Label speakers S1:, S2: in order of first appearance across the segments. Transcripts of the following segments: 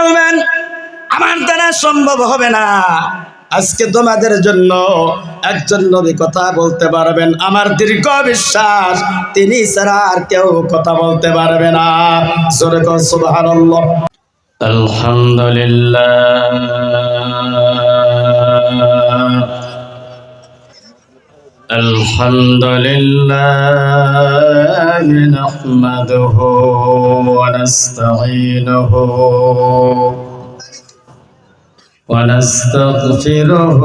S1: বলবেন আমার দ্বারা সম্ভব হবে না। আজকে তোমাদের জন্য একজন নবী কথা বলতে পারবেন, আমার দীর্ঘ বিশ্বাস তিনি ছাড়া আর কেউ কথা বলতে পারবে না। জোরে কর সুবহানাল্লাহ। আলহামদুলিল্লাহ আলহামদুলিল্লাহ নাহমাদুহু ওয়া নাস্তাঈনুহু ونستغفره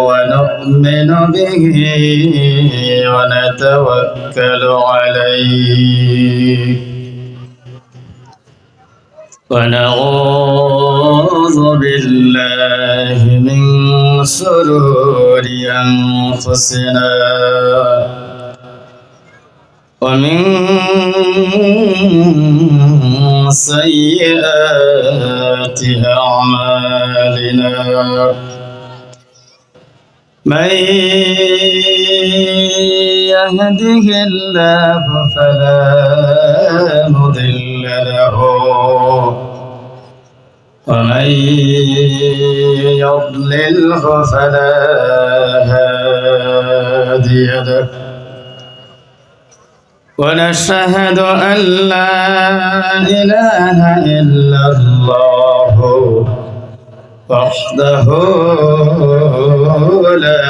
S1: ونؤمن به ونتوكل عليه ونعوذ بالله من شرور أنفسنا ومن سيئات أعمالنا من يهده الله فلا مضل له ومن يضلله فلا هادي له ونشهد أن لا إله إلا الله وحده لا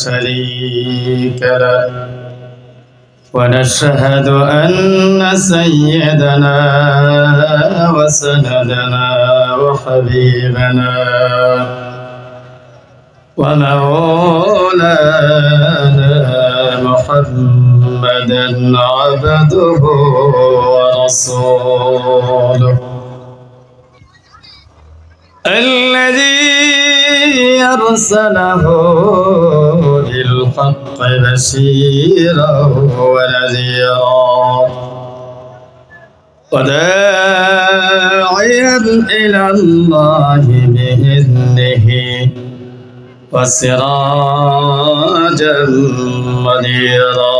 S1: شريك له ونشهد أن سيدنا وسندنا وحبيبنا ومولانا محمدا عبده ورسوله الذي أرسله بالحق بشيرا ونذيرا وداعيا إلى الله بإذنه وسراجا منيرا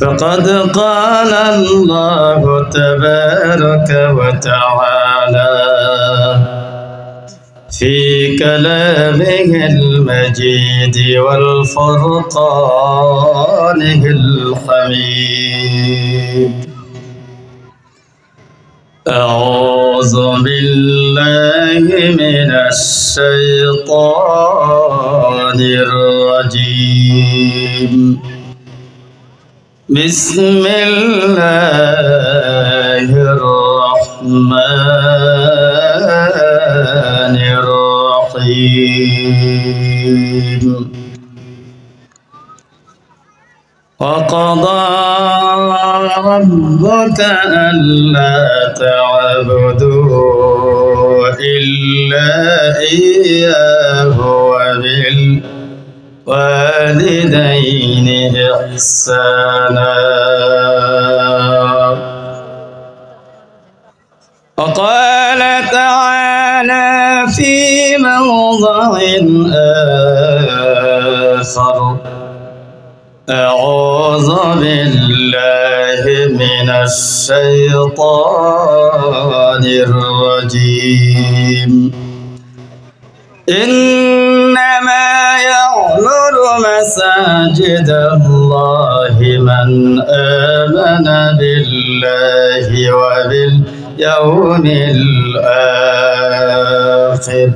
S1: فقد قال الله تبارك وتعالى في كلامه المجيد والفرقانه الحميد أعوذ بالله من الشيطان الرجيم بسم الله الرحمن الرحيم وقضى ربك ألا تعبدوا إلا إياه وبالوالدين إحسانا وقال تعالى في موضع آخر أعوذ بالله من الشيطان الرجيم إنما يعمر مساجد الله من آمن بالله وباليوم الآخر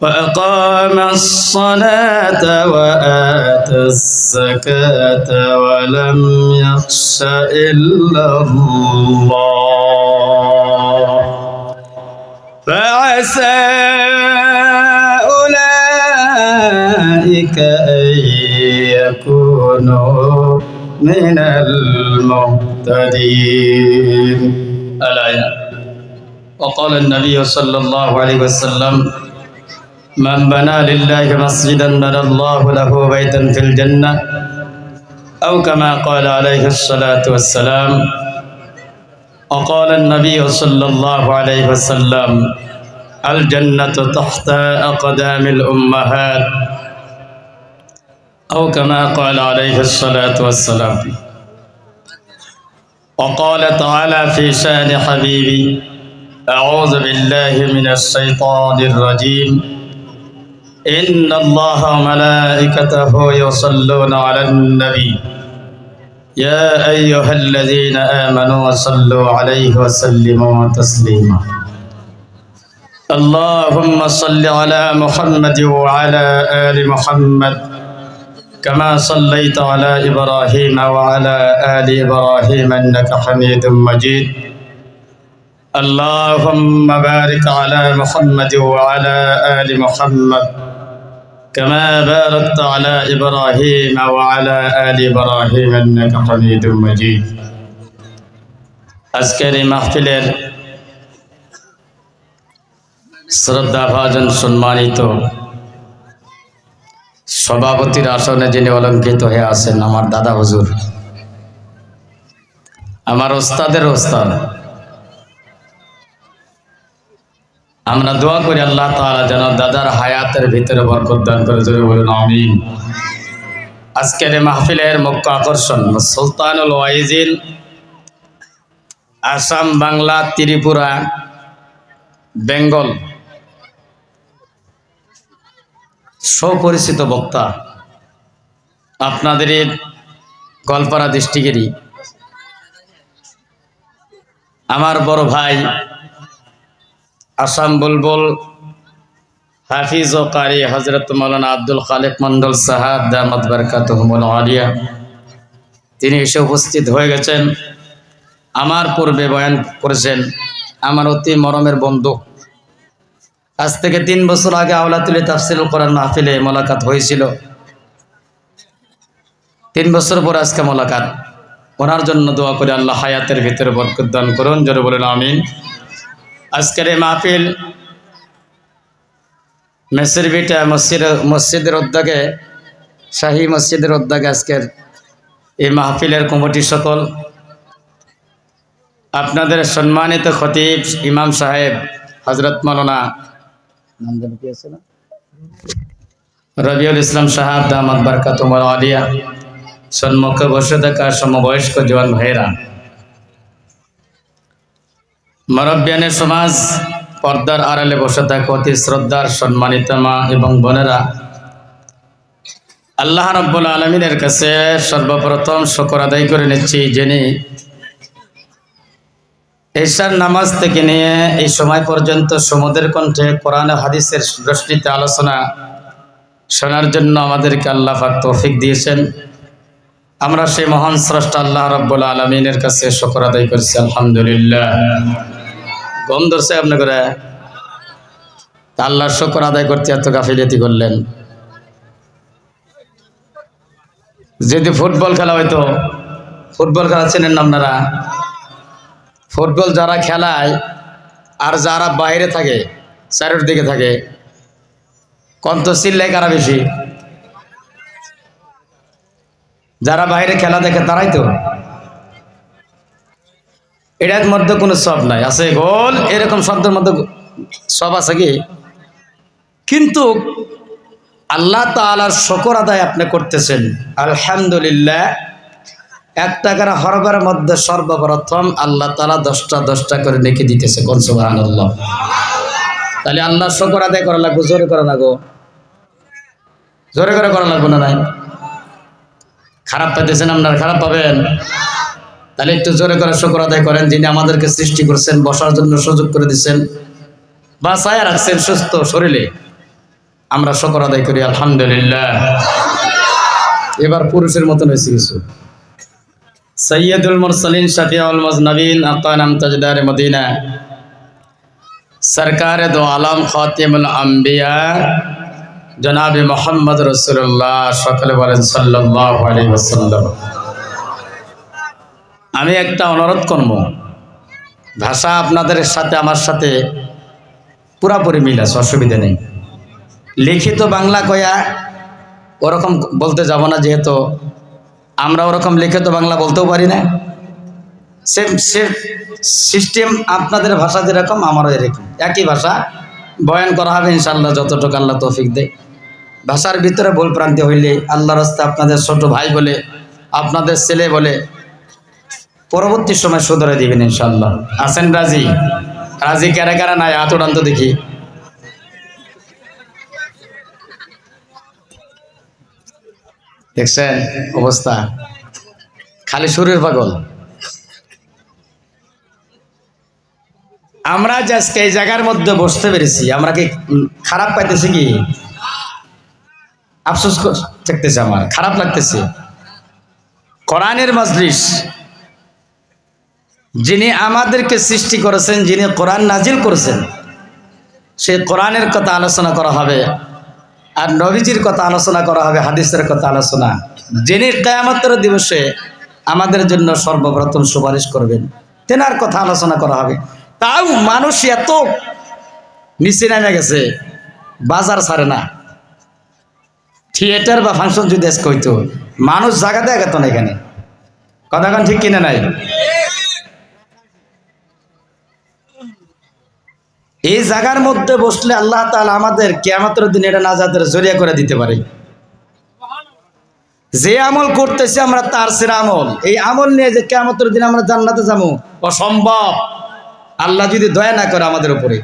S1: وأقام الصلاة وآتى الزكاة ولم يخش إلا الله فعسى أولئك أن يكونوا من المهتدين. الآية. وقال النبي صلى الله عليه وسلم من بنى لله مسجدا بنى الله له بيتا في الجنة أو كما قال عليه الصلاة والسلام. وقال النبي صلى الله عليه وسلم الجنة تحت أقدام الأمهات أو كما قال عليه الصلاة والسلام. وقال تعالى في شان حبيبي أعوذ بالله من الشيطان الرجيم إن الله وملائكته يصلون على النبي يا أيها الذين آمنوا صلوا عليه وسلموا تسليما اللهم صل على محمد وعلى آل محمد كما صليت على إبراهيم وعلى آل إبراهيم إنك حميد مجيد اللهم بارك على محمد وعلى آل محمد كما باركت على إبراهيم وعلى آل إبراهيم إنك حميد مجيد আজকের এই মাহফিলের শ্রদ্ধাভাজন সম্মানিত সভাপতির আসনে যিনি অলঙ্কৃত হয়ে আছেন আমার দাদা হুজুর, আমার ওস্তাদের ওস্তাদ, আমরা দোয়া করি আল্লাহ তাআলা যেন দাদার হায়াতের ভিতরে বরকত দান করে, জোরে বলুন আমিন। আজকের এই মাহফিলের মুখ্য আকর্ষণ সুলতানুল ওয়াইজিন, আসাম, বাংলা, ত্রিপুরা, বেঙ্গল সুপরিচিত বক্তা, আপনাদের গোয়ালপাড়া ডিস্ট্রিক্টেরই আমার বড় ভাই আসাম বুলবুল হাফিজ ও কারি হযরত মাওলানা আব্দুল খালেক মন্ডল সাহাব দামাত বারাকাতুহুমুল আলিয়া, তিনি এসে উপস্থিত হয়ে গেছেন। আমার পূর্বে বয়ান করেছেন আমার অতি মরমের বন্ধু। আজ থেকে 3 বছর আগে আওলাতুল তাফসিরুল কোরআন মাহফিলে মোলাকাত হয়েছিল। 3 বছর পর আজকে মোলাকাত। ওনার জন্য দোয়া করে আল্লাহ হায়াতের ভিতরে বরকত দান করুন, জোরে বলেন আমিন। আজকের এই মাহফিল মেসের বিটা মসজিদের উদ্যোগে, শাহী মসজিদের উদ্যোগে আজকের এই মাহফিলের কমিটি সকল, আপনাদের সম্মানিত খতিব ইমাম সাহেব হযরত মাওলানা রবিউল ইসলাম সাহেব দামাত বারাকাতুহুমুল আলিয়া, সম্মুখে বসে থাকা সমবয়স্ক জওয়ান ভাইয়েরা, মুরব্বিয়ানে সমাজ, পর্দার আড়ালে বসে থাকা অতি শ্রদ্ধার সম্মানিত মা এবং বোনেরা, আল্লাহ রাব্বুল আলামিনের কাছে সর্বপ্রথম শুকর আদায় করে নিচ্ছি, যিনি ঈশার নামাজ থেকে নিয়ে এই সময় পর্যন্ত সমুদ্রের কণ্ঠে কোরআন ও হাদিসের রশ্মিতে আলোচনা শোনার জন্য আমাদেরকে আল্লাহ পাক তৌফিক দিয়েছেন। আমরা সেই মহান স্রষ্টা আল্লাহ রাব্বুল আলামিনের কাছে শুকর আদায় করছি, আলহামদুলিল্লাহ। গম ধরছে আপনি করে আল্লাহর শুকর আদায় করতে এত গাফিলতি করলেন। যদি ফুটবল খেলা হইতো, ফুটবল খেলা চেনেন না আপনারা? ফুটবল যারা খেলায় আর যারা বাইরে থাকে, চারের দিকে থাকে, কত চিল্লায় কারা বেশি? যারা বাইরে খেলা দেখে তারাই তো। এটার মধ্যে কোনো সব নাই, আছে গোল এরকম শব্দের মধ্যে সব আছে কি? কিন্তু আল্লাহ তাআলার শুকর আদায় আপনি করতেছেন, আলহামদুলিল্লাহ। 1 টাকার হরফের মধ্যে সর্বপ্রথম আল্লাহ তাআলা 10টা করে নেকি দিতেছে, কোন সুবহানাল্লাহ। তাহলে আল্লাহ শুকর আদায় করা লাগবে, জোরে করা লাগো, জোরে করে করা লাগবে না? নাই খারাপ পাইতেছেন আপনারা? খারাপ পাবেন? তাহলে একটু জোরে করে শুকর আদায় করেন, যিনি আমাদেরকে সৃষ্টি করেছেন, বসার জন্য সুযোগ করে দিচ্ছেন, বাঁচায় রাখছেন সুস্থ শরীরে। আমরা শুকর আদায় করি, আলহামদুলিল্লাহ। এবার পুরুষের মতন হয়েছে কিছু। সৈয়দুল মুরসালিন শফিউল মুজনবিন আকানাম তাজদার মদিনা সরকার দো আলম খাতিমুল আম্বিয়া জনাবে মুহাম্মদ রাসূলুল্লাহ, সকলে বলেন সাল্লাল্লাহু আলাইহি ওয়াসাল্লাম। আমি একটা অনুরোধ করব, ভাষা আপনাদের সাথে আমার সাথে পুরাপুরি মিল আছে, অসুবিধা নেই। লিখিত বাংলা কয়া ওরকম বলতে যাব না, যেহেতু আমরা ওরকম লিখিত বাংলা বলতেও পারি না। সেম সিস্টেম আপনাদের ভাষা যেরকম আমারও এরকম, একই ভাষা বয়ান করা হবে ইনশাআল্লাহ, যতটুকু আল্লাহ তৌফিক দেয়। ভাষার ভিতরে ভুল প্রান্তি হইলে আল্লাহর রাস্তায় আপনাদের ছোট ভাই বলে, আপনাদের ছেলে বলে পরবর্তী সময় শুধরে দিবেন ইনশাল্লাহ। আছেন রাজি? রাজি কারা কারা নাই হাত উঠান তো দেখি। দেখছেন অবস্থা, খালি সুরের পাগল। আমরা যে আজকে এই জায়গার মধ্যে বসতে পেরেছি, আমরা কি খারাপ পাইতেছি? কি আফসোস থাকতেছে, আমার খারাপ লাগতেছে। কোরআনের মজলিস, যিনি আমাদেরকে সৃষ্টি করেছেন, যিনি কোরআন নাজিল করেছেন, সেই কোরআনের কথা আলোচনা করা হবে, আর নবীজির কথা আলোচনা করা হবে, হাদিসের কথা আলোচনা, যিনি কিয়ামতের দিবসে আমাদের জন্য সর্বপ্রথম সুপারিশ করবেন, তেনার কথা আলোচনা করা হবে। তাও মানুষ এত নিচে নেমে গেছে, বাজার ছাড়ে না। থিয়েটার বা ফাংশন যদি আজকে হইতো, মানুষ জায়গা দেয় গেত না এখানে। কথা কোন ঠিক কিনা নাই? এই জায়গার মধ্যে বসলে আল্লাহ তাআলা আমাদের কিয়ামতের দিন এটা নাজাতের জরিয়া করে দিতে পারে। যে আমল করতেছি আমরা তার সেরা আমল, এই আমল নিয়ে যে কিয়ামতের দিন আমরা জান্নাতে যাবো, অসম্ভব। আল্লাহ যদি দয়া না করে আমাদের উপরে।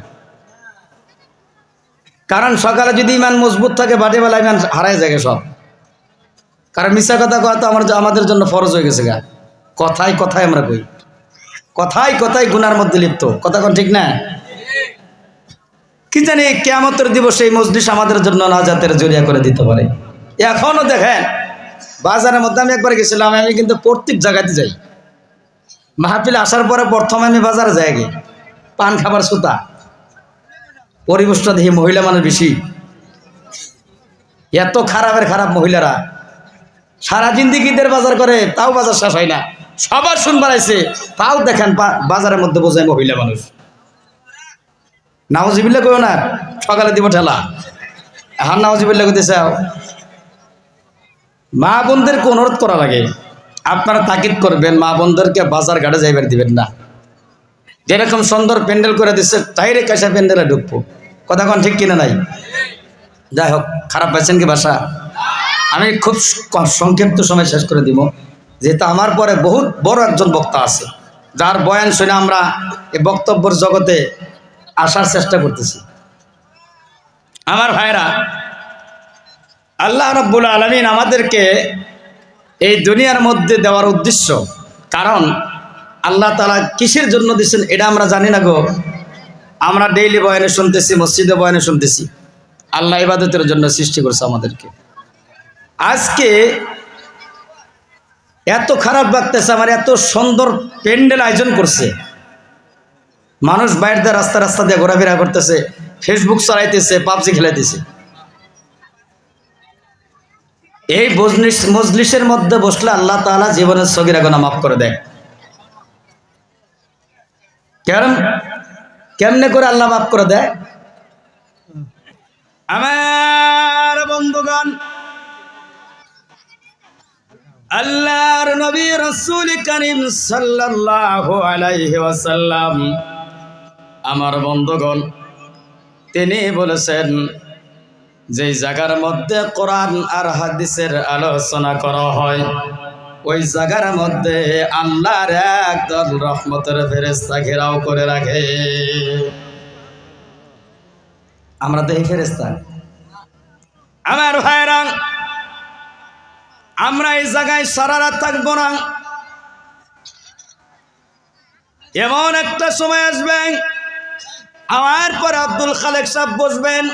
S1: কারণ সকালে যদি ইমান মজবুত থাকে, বাড়িবেলা ইমান হারাই যায় সব। কারণ মিথ্যা কথা কওয়া তো আমাদের জন্য ফরজ হয়ে গেছে গা। কথায় কথায় আমরা কই, কথায় কথায় গুনার মধ্যে লিপ্ত। কথা কোন ঠিক না? কি জানি কিয়ামতের দিবসে এই মজলিস আমাদের জন্য নাজাতের জরিয়া করে দিতে পারে। এখনো দেখেন বাজারের মধ্যে আমি একবার গেছিলাম, আমি কিন্তু প্রত্যেক জায়গাতে যাই। মাহফিলে আসার পরে প্রথমে আমি বাজারে যাই, আগে পান খাবার সুতা। পরিবেশটা দেখি মহিলা মানুষ বেশি, এত খারাপের খারাপ মহিলারা সারা জিন্দিগিদের বাজার করে, তাও বাজার শেষ হয় না। সবার শুনবার আইছে, তাও দেখেন বাজারের মধ্যে বোঝায় মহিলা মানুষ। নাউজিবিল্লাহ কইও না, সকালে দিব ঠেলা। এখন নাউজিবিল্লাহ কইতে চাও? মা বোনদেরকে অনুরোধ করা লাগে, আপনারা তাকিদ করবেন, মা বোনদেরকে বাজার ঘাটে যাইবার দিবেন না। যেরকম সুন্দর প্যান্ডেল করে দিচ্ছে, তাইরে কাঁচা প্যান্ডেলে ঢুকবো। কথা কোন ঠিক কিনা নাই? যাই হোক, খারাপ পাইছেন কি ভাষা? আমি খুব সংক্ষিপ্ত সময় শেষ করে দিব, যেহেতু আমার পরে বহুত বড় একজন বক্তা আছে, যার বয়ান শুনে আমরা এই বক্তব্যের জগতে আসার চেষ্টা করতেছি। আমার ভাইরা, আল্লাহ রাব্বুল আলামিন আমাদেরকে এই দুনিয়ার মধ্যে দেওয়ার উদ্দেশ্য, কারণ আল্লাহ তাআলা কিসের জন্য দিয়েছেন এটা আমরা জানি না গো। আমরা ডেইলি বয়ানে শুনতেছি, মসজিদে বয়ানে শুনতেছি, আল্লাহ ইবাদতের জন্য সৃষ্টি করেছে আমাদেরকে। আজকে এত খারাপ লাগতেছে আমার, এত সুন্দর প্যান্ডেল আয়োজন করছে, মানুষ বাইরে দিয়ে রাস্তা রাস্তা দিয়ে ঘোরাফেরা করতেছে, ফেসবুক চালাইতেছে, পাবজি খেলাইতেছে। এই মজলিসের মধ্যে বসলে আল্লাহ তাআলা জীবনের সগীরা গুনাহ মাফ করে দেয়। কেমনে করে আল্লাহ মাফ করে দেয়? আমার বন্ধুগণ, আল্লাহর নবী রাসূল করিম সাল্লাল্লাহু আলাইহি ওয়াসাল্লাম, আমার বন্ধুগণ, তিনি বলেছেন, যে জায়গার মধ্যে কোরআন আর হাদিসের আলোচনা করা হয়, ওই জায়গার মধ্যে আল্লাহর একদল রহমতের ফেরেশতা ঘেরাও করে রাখে। আমরা তো এই ফেরেশতা। আমার ভাইরা, আমরা এই জায়গায় সারা রাত থাকবো না। এমন একটা সময় আসবে, আমার পর আব্দুল খালেক সাহেব বসবেন,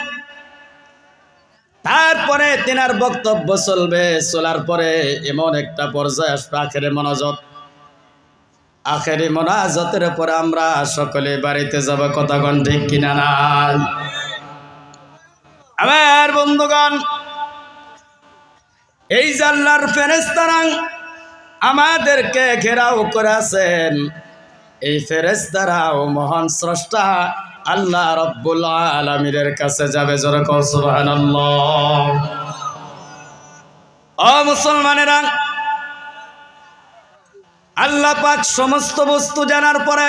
S1: তারপরে তেনার বক্তব্য চলবে, চলার পরে এমন একটা পর্যায়ে আসবে আখেরে মোনাজাত। আখেরে মোনাজাতের পরে আমরা সকলে বাড়িতে যাব। কথা কোন ঠিক কিনা নাই? আমার বন্ধুগণ, এই যে আল্লাহর ফেরেশতারা আমাদেরকে ঘেরাও করে আছেন, এই ফেরেশতারাও মহান স্রষ্টা আল্লাহ রাব্বুল আলামিনের কাছে যাবে। জোরে কও সুবহানাল্লাহ। ও মুসলমানেরা, আল্লাহ পাক সমস্ত বস্তু জানার পরে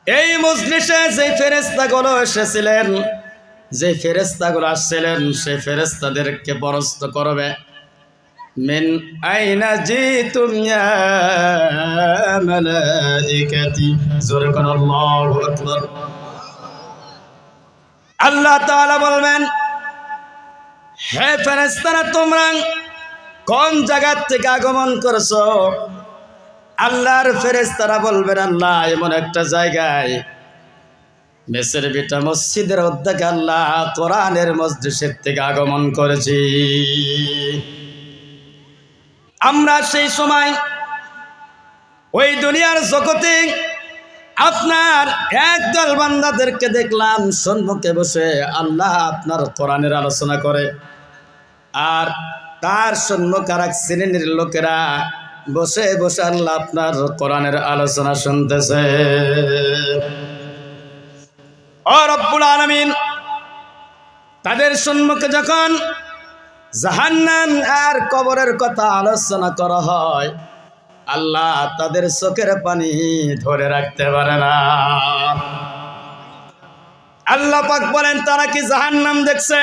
S1: এই মজলিসে যে ফেরেশতাগুলো এসেছিলেন, যে ফেরেশতাগুলো আসছিলেন, সেই ফেরেশতাদেরকে পরাস্ত করবে। মিন আইনা জিতুম ইয়া মালাইকাতি, জোরে কোন আল্লাহু আকবার। আল্লাহ তাআলা বলবেন, হে ফেরেশতারা তোমরা কোন জায়গা থেকে আগমন করছো? আল্লাহর ফেরেশতারা বলবেন, আল্লাহ এমন একটা জায়গায় মেসের বিটা মসজিদের অধ্যক্ষ আল্লাহ কোরআনের মজলিসের থেকে আগমন করেছি। আমরা সেই সময় ওই দুনিয়ার জগতে আপনার একদল বান্দাদেরকে দেখলাম সম্মুখে বসে আল্লাহ আপনার কোরআনের আলোচনা করে, আর তার সম্মুখে আর এক শ্রেণীর লোকেরা বসে বসে আল্লাহ আপনার কোরআনের আলোচনা শুনতেছে। ও রব্বুল আলামিন, তাদের সম্মুখে যখন জাহান্নাম আর কবরের কথা আলোচনা করা হয়, আল্লাহ তাদের চোখের পানি ধরে রাখতে পারে না। আল্লাহ পাক বলেন, তারা কি জাহান্নাম দেখছে?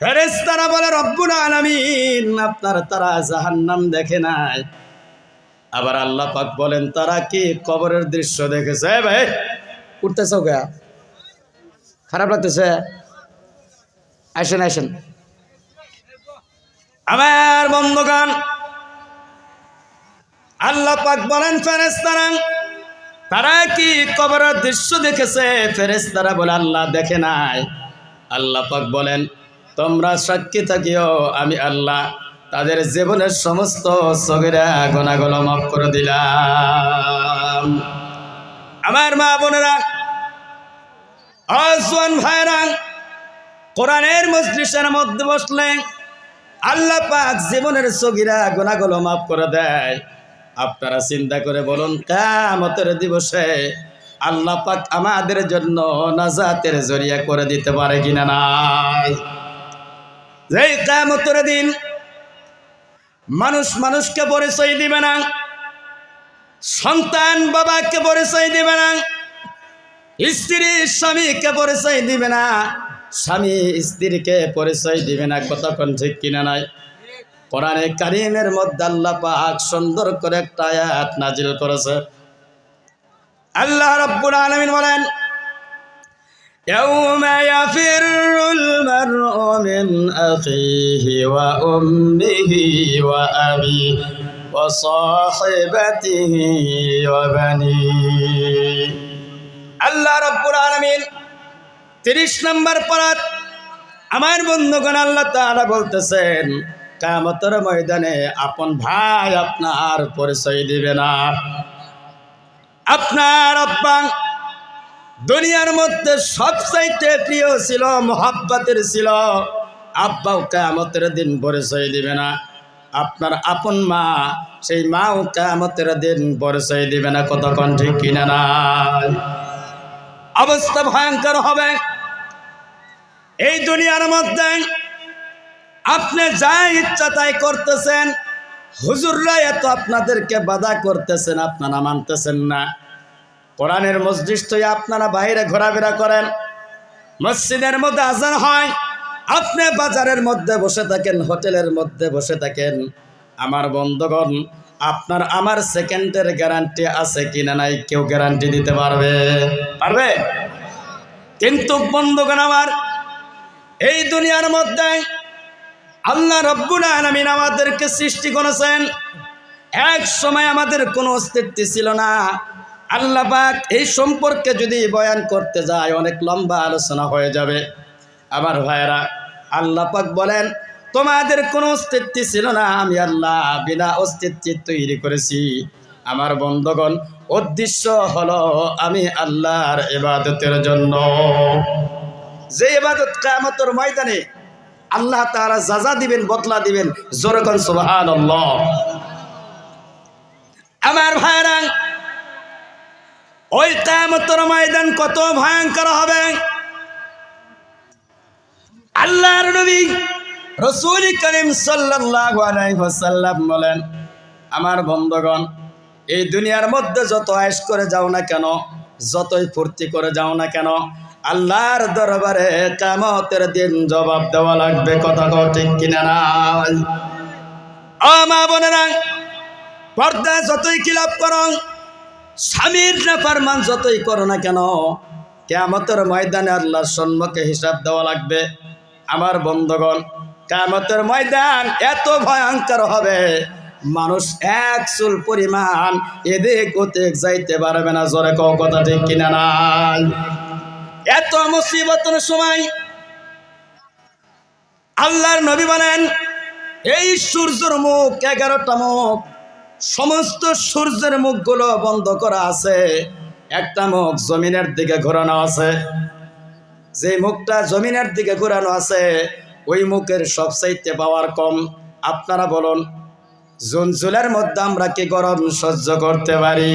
S1: ফেরেশতারা বলে, রব্বুল আলামিন আপনার তারা জাহান্নাম দেখে নাই। আবার আল্লাহ পাক বলেন, তারা কি কবরের দৃশ্য দেখেছে? ভাই উঠতেছ গা, খারাপ লাগতেছে? আসেন আসেন আমার বন্ধুগণ, আল্লাহ পাক বলেন, ফেরেশতারা তারা কি কবরের দৃশ্য দেখেছে? ফেরেশতারা বলে, আল্লাহ দেখে নাই। আল্লাহ পাক বলেন, তোমরা সাক্ষী থাকিও, আমি আল্লাহ তাদের জীবনের সমস্ত সগীরা গুনাহগুলো মাফ করে দিলাম। আমার মা বোনেরা, আজওয়ান ভাইরা, কোরআনের মজলিসের মধ্যে বসলে আল্লাহ পাক জীবনের সগীরা গুনাহগুলো মাফ করে দেয়। আপনারা চিন্তা করে বলুন, কিয়ামতের দিবসে আল্লাহ পাক আমাদের জন্য নাজাতের জরিয়া করে দিতে পারে কিনা? নাই। এই কিয়ামতের দিন মানুষ মানুষকে পরিচয় দিবে না, সন্তান বাবাকে পরিচয় দিবে না, স্ত্রী স্বামীকে পরিচয় দিবে না, স্বামী স্ত্রীকে পরিচয় দিবে না। কতক্ষণ ঠিক কিনা নাই? কোরআনে কারীমের মধ্যে আল্লাহ পাক সুন্দর করে একটা আয়াত নাজিল করেছে। আল্লাহ রাব্বুল আলামিন বলেন, ইয়াউমা ইয়াফিরুল মারউ মিন আখিহি ওয়া উম্মিহি ওয়া আবিহি ওয়া সাহিবাতিহি ওয়া বানিহি। আল্লাহ রাব্বুল আলামিন 30 নম্বর পারাত আমার বন্ধুগণ আল্লাহ তাআলা বলতেছেন, কিয়ামতের ময়দানে আপন ভাই আপনার পরিচয় দিবে না। আপনার আব্বা দুনিয়ার মধ্যে সবচাইতে প্রিয় ছিল, মোহাব্বতের ছিল, আব্বাও কিয়ামতের দিন পরিচয় দিবে না। আপনার আপন মা, সেই মাও কিয়ামতের দিন পরিচয় দিবে না। কতক্ষণ ঠিক কিনা নাই? অবস্থা ভয়ঙ্কর হবে। এই দুনিয়ার মধ্যে আপনি যা ইচ্ছা তাই করতেছেন, হুজুররা এত আপনাদেরকে বাধা করতেছেন, আপনারা মানতেছেন না। কোরআনের মসজিদ তো আপনারা বাইরে ঘোরাফেরা করেন, মসজিদের মধ্যে আজান হয়, আপনি বাজারের মধ্যে বসে থাকেন, হোটেলের মধ্যে বসে থাকেন। আমার বন্ধুগণ, আপনার আমার সেকেন্ডের গ্যারান্টি আছে কিনা নাই কেউ গ্যারান্টি দিতে পারবে? পারবে? কিন্তু বন্ধুগণ আমার, এই দুনিয়ার মধ্যে আল্লাহ রাব্বুল আলামিন আমাদেরকে সৃষ্টি করেছেন। এক সময় আমাদের কোনো অস্তিত্ব ছিল না। আল্লাহ পাক এই সম্পর্কে যদি বয়ান করতে যায় অনেক লম্বা আলোচনা হয়ে যাবে। আমার ভাইয়েরা, আল্লাহ পাক বলেন, তোমাদের কোনো অস্তিত্ব ছিল না, আমি আল্লাহ বিনা অস্তিত্ব তৈরি করেছি। আমার বন্ধুগণ, উদ্দেশ্য হলো আমি আল্লাহর ইবাদতের জন্য। যে ইবাদত কিয়ামতের ময়দানে আল্লাহ তাআলা সাজা দিবেন, বদলা দিবেন। জোরে কোন সুবহানাল্লাহ। আমার ভাইরা, ওই কিয়ামতের ময়দান কত ভয়ঙ্কর হবে। আল্লাহর নবী রাসূল করিম সাল্লাল্লাহু আলাইহি ওয়াসাল্লাম বলেন, আমার বন্ধুগণ, এই দুনিয়ার মধ্যে যত আয়েশ করে যাও না কেন, যতই ফুর্তি করে যাও না কেন, আল্লাহর দরবারে কিয়ামতের দিন জবাব দেওয়া লাগবে। কথা ঠিক কিনা নাই? ও মা বোনেরা, পর্দা যতই খিলাপ করো, স্বামীর নাফরমান যতই করো না কেন, কিয়ামতের ময়দানে আল্লাহর সম্মুখে হিসাব দেওয়া লাগবে। আমার বন্ধুগণ, কিয়ামতের ময়দান এত ভয়ঙ্কর হবে, মানুষ এক চুল পরিমাণ এদিক ওদিক যাইতে পারবে না। জোরে কও কথা ঠিক কিনা নাই? এত মুসিবতের সময় আল্লাহর নবী বলেন, এই সূর্যের মুখ 11টা মুখ, সমস্ত সূর্যের মুখগুলো বন্ধ করা আছে, একটা মুখ জমিনের দিকে ঘোরানো আছে। যে মুখটা জমিনের দিকে ঘোরানো আছে ওই মুখের সবচাইতে পাওয়ার কম। আপনারা বলুন, জুন জুলাইয়ের মধ্যে আমরা কি গরম সহ্য করতে পারি?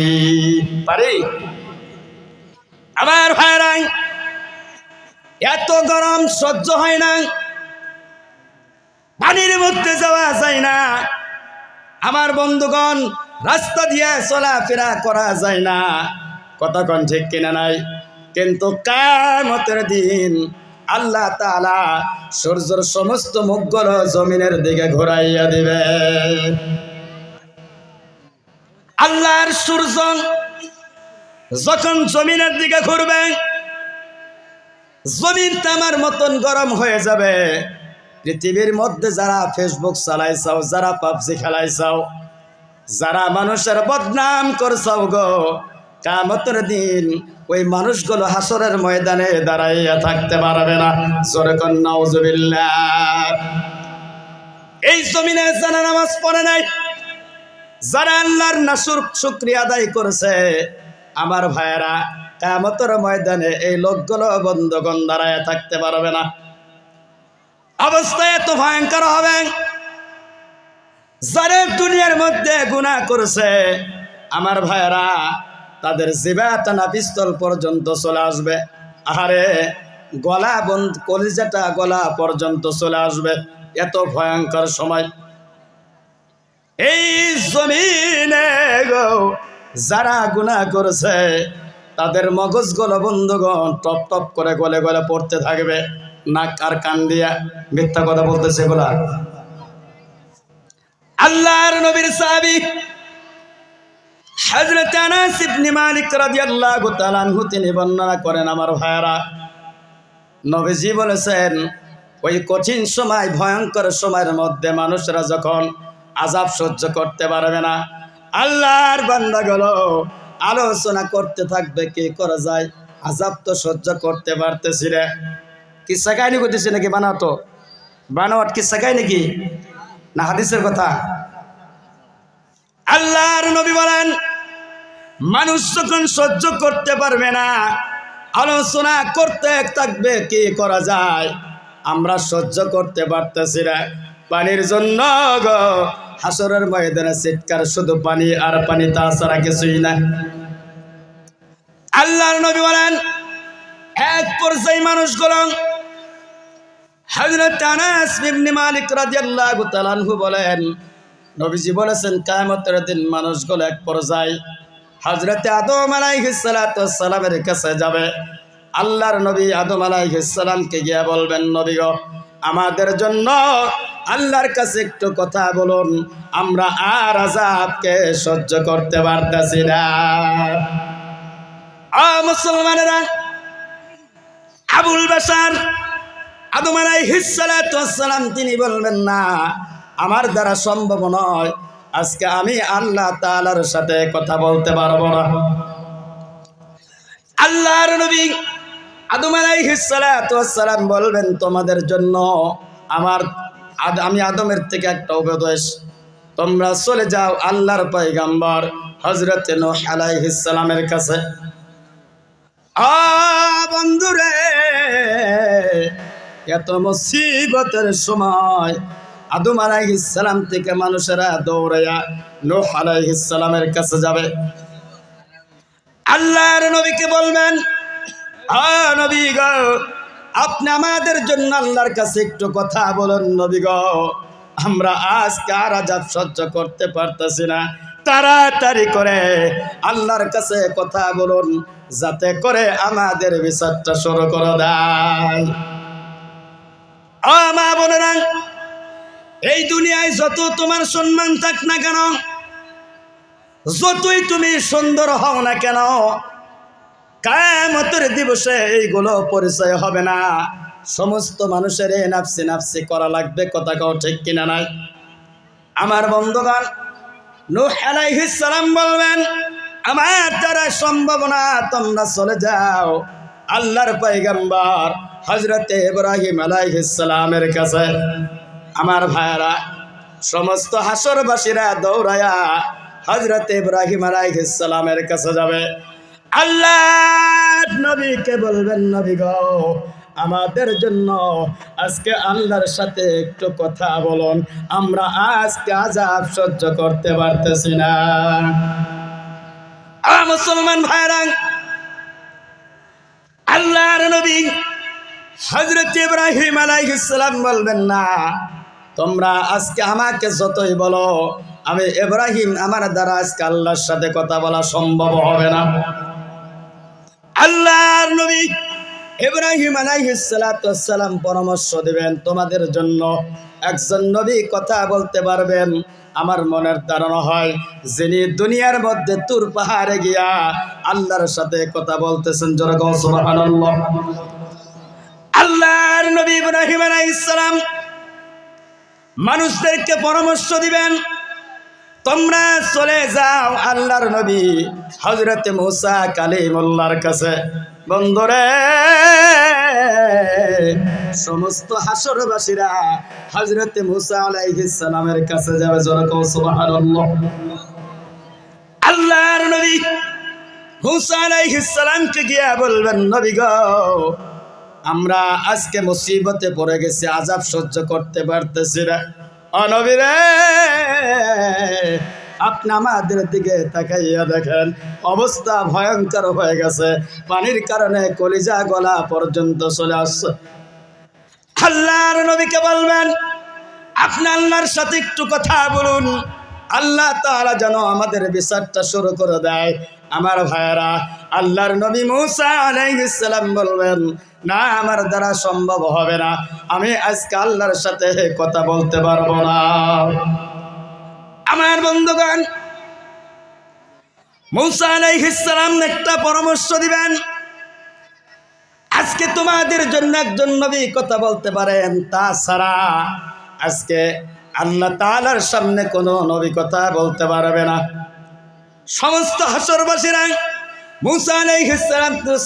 S1: আমার ভাইরা, এত গরম সহ্য হয় না, পানির মধ্যে যাওয়া যায় না। আমার বন্ধুগণ, রাস্তা দিয়ে চলাফেরা করা যায় না। কতক্ষণ ঠিক কিনা নাই? কিন্তু কিয়ামতের দিন আল্লাহ তাআলা সূর্যের সমস্ত মুখগুলো জমিনের দিকে ঘুরাইয়া দিবে। আল্লাহর সূর্য যখন জমিনের দিকে ঘুরবে, জমিন তামার মতন গরম হয়ে যাবে। পৃথিবীর মধ্যে যারা ফেসবুক চালাইছাও, যারা পাবজি খেলাইছাও, যারা মানুষের বদনাম করছাও গো, কিয়ামতের দিন ওই মানুষগুলো হাসরের ময়দানে দাঁড়াইয়া থাকতে পারবে না। জোরে কোন নাউজুবিল্লাহ। এই জমিনে যারা নামাজ পড়ে নাই, যারা আল্লাহর নাশুর শুকরিয়া আদায় করেছে, আমার ভাইয়েরা, কিয়ামতের ময়দানে এই লোকগুলো বন্ধগণ দাঁড়াইয়া থাকতে পারবে না। অবস্থা এত ভয়ঙ্কর হবে, যারা দুনিয়ার মধ্যে গুনাহ করেছে, আমার ভাইয়েরা, তাদের জিভা টানা পিস্তল পর্যন্ত চলে আসবে। আহারে, গলা বন্ধ, কলিজাটা গলা পর্যন্ত চলে আসবে। এত ভয়ঙ্কর সময় এই জমিনে গো, যারা গুনাহ করেছে তাদের মগজগুলো বন্ধুগণ টপ টপ করে গলে গলে পড়তে থাকবে। নাক আর কান দিয়া মিথ্যা কথা বলতেছে এগুলা। আল্লাহর নবীর সাহাবী হযরত আনাস ইবনে মালিক রাদিয়াল্লাহু তাআলা আনহু তিনি বর্ণনা করেন, আমার ভাইরা, নবীজি বলেছেন, ওই কঠিন সময়, ভয়ঙ্কর সময়ের মধ্যে মানুষরা যখন আযাব সহ্য করতে পারবে না, আল্লাহর বান্দাগুলো আলোচনা করতে থাকবে কি করা যায়। আযাব তো সহ্য করতে পারতেছি রে। কিসসা কাহিনী করতেছি নাকি? বানাওয়াট কিসসা কাহিনী নাকি না হাদিসের কথা? আল্লাহর নবী বলেন, মানুষ যখন সহ্য করতে পারবে না, আলোচনা করতে থাকবে কি করা যায়। আমরা সহ্য করতে পারতেছি না, পানির জন্য গো হাসরের ময়দানে চিৎকার, শুধু পানি আর পানি, তাছাড়া কিছুই না। আল্লাহর নবী বলেন, এক পর্যায়ে মানুষগুলো, হযরত আনাস ইবনে মালিক রাদিয়াল্লাহু তাআলা আনহু বলেন, নবীজি বলেছেন, কিয়ামতের দিন মানুষগুলো এক পর্যায়ে হযরত আদম আলাইহিস সালাতু ওয়াস সালামের কাছে যাবে। আল্লাহর নবী আদম আলাইহিস সালামকে গিয়ে বলবেন, নবী গো, আমাদের জন্য আল্লাহর কাছে একটু কথা বলুন, আমরা আর আযাবকে সহ্য করতে পারতেছি না। মুসলমানেরা, আবুল বাশার আদম আলাইহিস সালাতু ওয়াস সালাম তিনি বলবেন, না, আমার দ্বারা সম্ভব নয়, আজকে আমি আল্লাহ তাআলার সাথে কথা বলতে পারবো না। আল্লাহর নবী আদম আলাইহিস সালাতু ওয়াস সালাম বলবেন, তোমাদের জন্য আমি আদমের থেকে একটা উপদেশ, তোমরা চলে যাও আল্লাহর পয়গম্বর হযরত নূহ আলাইহিস সালামের কাছে। বন্ধুরে, এত মুসিবতের সময় আদম আলাইহিস সালাম থেকে মানুষেরা দৌড়াইয়া নূহ আলাইহিস সালামের কাছে যাবে। আল্লাহর নবীকে বলবেন, নবী গো, আপনি আমাদের জন্য আল্লাহর কাছে একটু কথা বলুন। নবী গো, আমরা আজকে আর আযাব সহ্য করতে পারতেছি না, তাড়াতাড়ি করে আল্লাহর কাছে কথা বলুন, যাতে করে আমাদের বিচারটা শুরু করে দেয়। মা বোনেরা, এই দুনিয়ায় যত তোমার সম্মান থাক না কেন, যতই তুমি সুন্দর হও না কেন, কিয়ামতের দিবসে এইগুলো পরিচয় হবে না। সমস্ত মানুষের নাফসি নাফসি করা লাগবে। কথা কও ঠিক কিনা নাই? আমার বন্ধুগণ, নূহ আলাইহিস সালাম বলবেন, আমার দ্বারা সম্ভব না, তোমরা চলে যাও আল্লাহর পয়গম্বর হযরতে ইব্রাহিম আলাইহিস সালামের কাছে। আমার ভাইরা, সমস্ত হাসরবাসীরা দৌড়ায়া হযরতে ইব্রাহিম আলাইহিস সালামের কাছে যাবে। আল্লাহর নবীকে বলবেন, নবী গো, আমাদের জন্য আজকে আল্লাহর সাথে একটু কথা বলুন, আমরা আজকে আযাব সহ্য করতে পারতেছি না। মুসলমান ভাইরা, আল্লাহর নবী হযরত ইব্রাহিম আলাইহিস সালাম বলবেন, না, তোমরা আজকে আমাকে যতই বলো, আমি ইব্রাহিম, আমার দ্বারা আজকে আল্লাহর সাথে কথা বলা সম্ভব হবে না। আল্লাহর নবী ইব্রাহিম আলাইহিস সালাম পরামর্শ দিবেন, তোমাদের জন্য একজন নবী কথা বলতে পারবেন। আমার মনের ধারণা হয়, যিনি দুনিয়ার মধ্যে তুর পাহাড়ে গিয়া আল্লাহর সাথে কথা বলতেছেন। জোরে কও সুবহানাল্লাহ। আল্লাহর নবী ইব্রাহিম আলাইহিস সালাম মানুষদেরকে পরামর্শ দিবেন, তোমরা চলে যাও আল্লাহর নবী হযরতে মূসা কালিমুল্লাহর কাছে। বন্ধুরে, সমস্ত হাসরবাসীরা হযরতে মূসা আলাইহিস সালামের কাছে যাবে। জোরে কও সুবহানাল্লাহ। আল্লাহর নবী মূসা আলাইহিস সালামকে গিয়া বলবেন, নবী গো, আমরা আজকে মুসিবতে পড়ে গেছি, আযাব সহ্য করতে পারতেছি না। ও নবী রে, আপনি আমাদের দিকে তাকাইয়া দেখেন, অবস্থা ভয়ঙ্কর হয়ে গেছে, পানির কারণে কলিজা গলা পর্যন্ত চলে আসছে। আল্লাহর নবীকে বলবেন, আপনি আল্লাহর সাথে একটু কথা বলুন, আল্লাহ তাআলা যেন আমাদের বিচারটা শুরু করে দেয়। আমার ভাইয়েরা, আল্লাহর নবী মূসা আলাইহিস সালাম বলবেন, না, আমার দ্বারা সম্ভব হবে না, আমি আজকে আল্লাহর সাথে কথা বলতে পারবো না। আমার বন্ধুগণ, মূসা আলাইহিস সালাম একটা পরামর্শ দিবেন, আজকে তোমাদের জন্য একজন নবী কথা বলতে পারেন, তাছাড়া আজকে আল্লাহ তাআলার সামনে কোনো নবী কথা বলতে পারবে না। সমস্ত হাসরবাসীরা মূসা আলাইহিস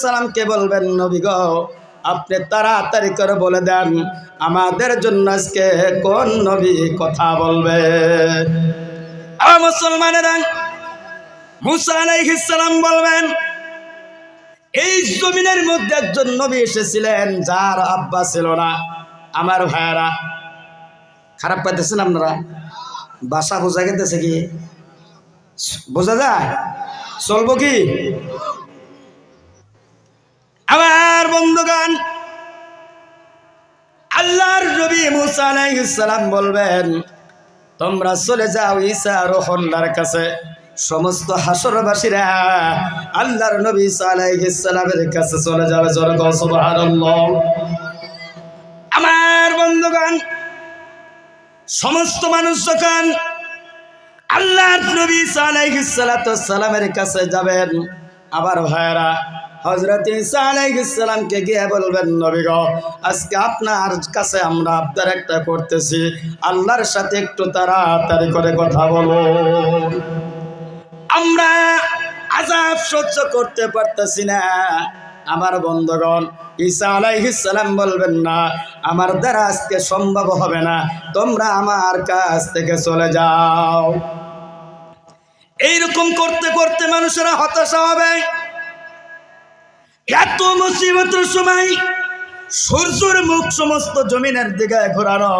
S1: সালামকে বলবেন, নবী গো, আপনি তাড়াতাড়ি করে বলে দেন, আমাদের জন্য আজকে কোন নবী কথা বলবে। মুসলমানেরা, মূসা আলাইহিস সালাম বলবেন, এই জমিনের মধ্যে একজন নবী এসেছিলেন যার আব্বা ছিল না। আমার ভাইয়েরা, খারাপ পাইতেছেন আপনারা? ভাষা বোঝা গেছে কি? বোঝা যায়? চলবো কি? আমার বন্ধুগণ, আল্লাহর নবী মূসা আলাইহিস সালাম বলবেন, তোমরা চলে যাও ঈসা রুহুল্লাহর কাছে। সমস্ত হাসরবাসীরা আল্লাহর নবী ঈসা আলাইহিস সালামের কাছে চলে যাবে। জোরে কও সুবহানাল্লাহ। আমার বন্ধুগণ, সমস্ত মানুষ যখন আল্লাহর নবী ঈসা আলাইহিস সালামের কাছে যাবেন, আবার ভাইরা হযরত ঈসা আলাইহিস সালামকে গিয়ে বলবেন, নবী গো, আজকে আপনার কাছে আমরা আবদার একটা করতেছি, আল্লাহর সাথে একটু তাড়াতাড়ি করে কথা বলুন, আমরা আযাব সহ্য করতে পারতেছি না। আমার বন্ধুগণ, ঈসা আলাইহিস সালাম বলবেন, না, আমার দ্বারা আজকে সম্ভব হবে না, তোমরা আমার কাছ থেকে চলে যাও। এইরকম করতে করতে মানুষেরা হতাশা হবে। এত মুসিবতের সময় সূর্যের মুখ সমস্ত জমিনের দিকে ঘোরানো।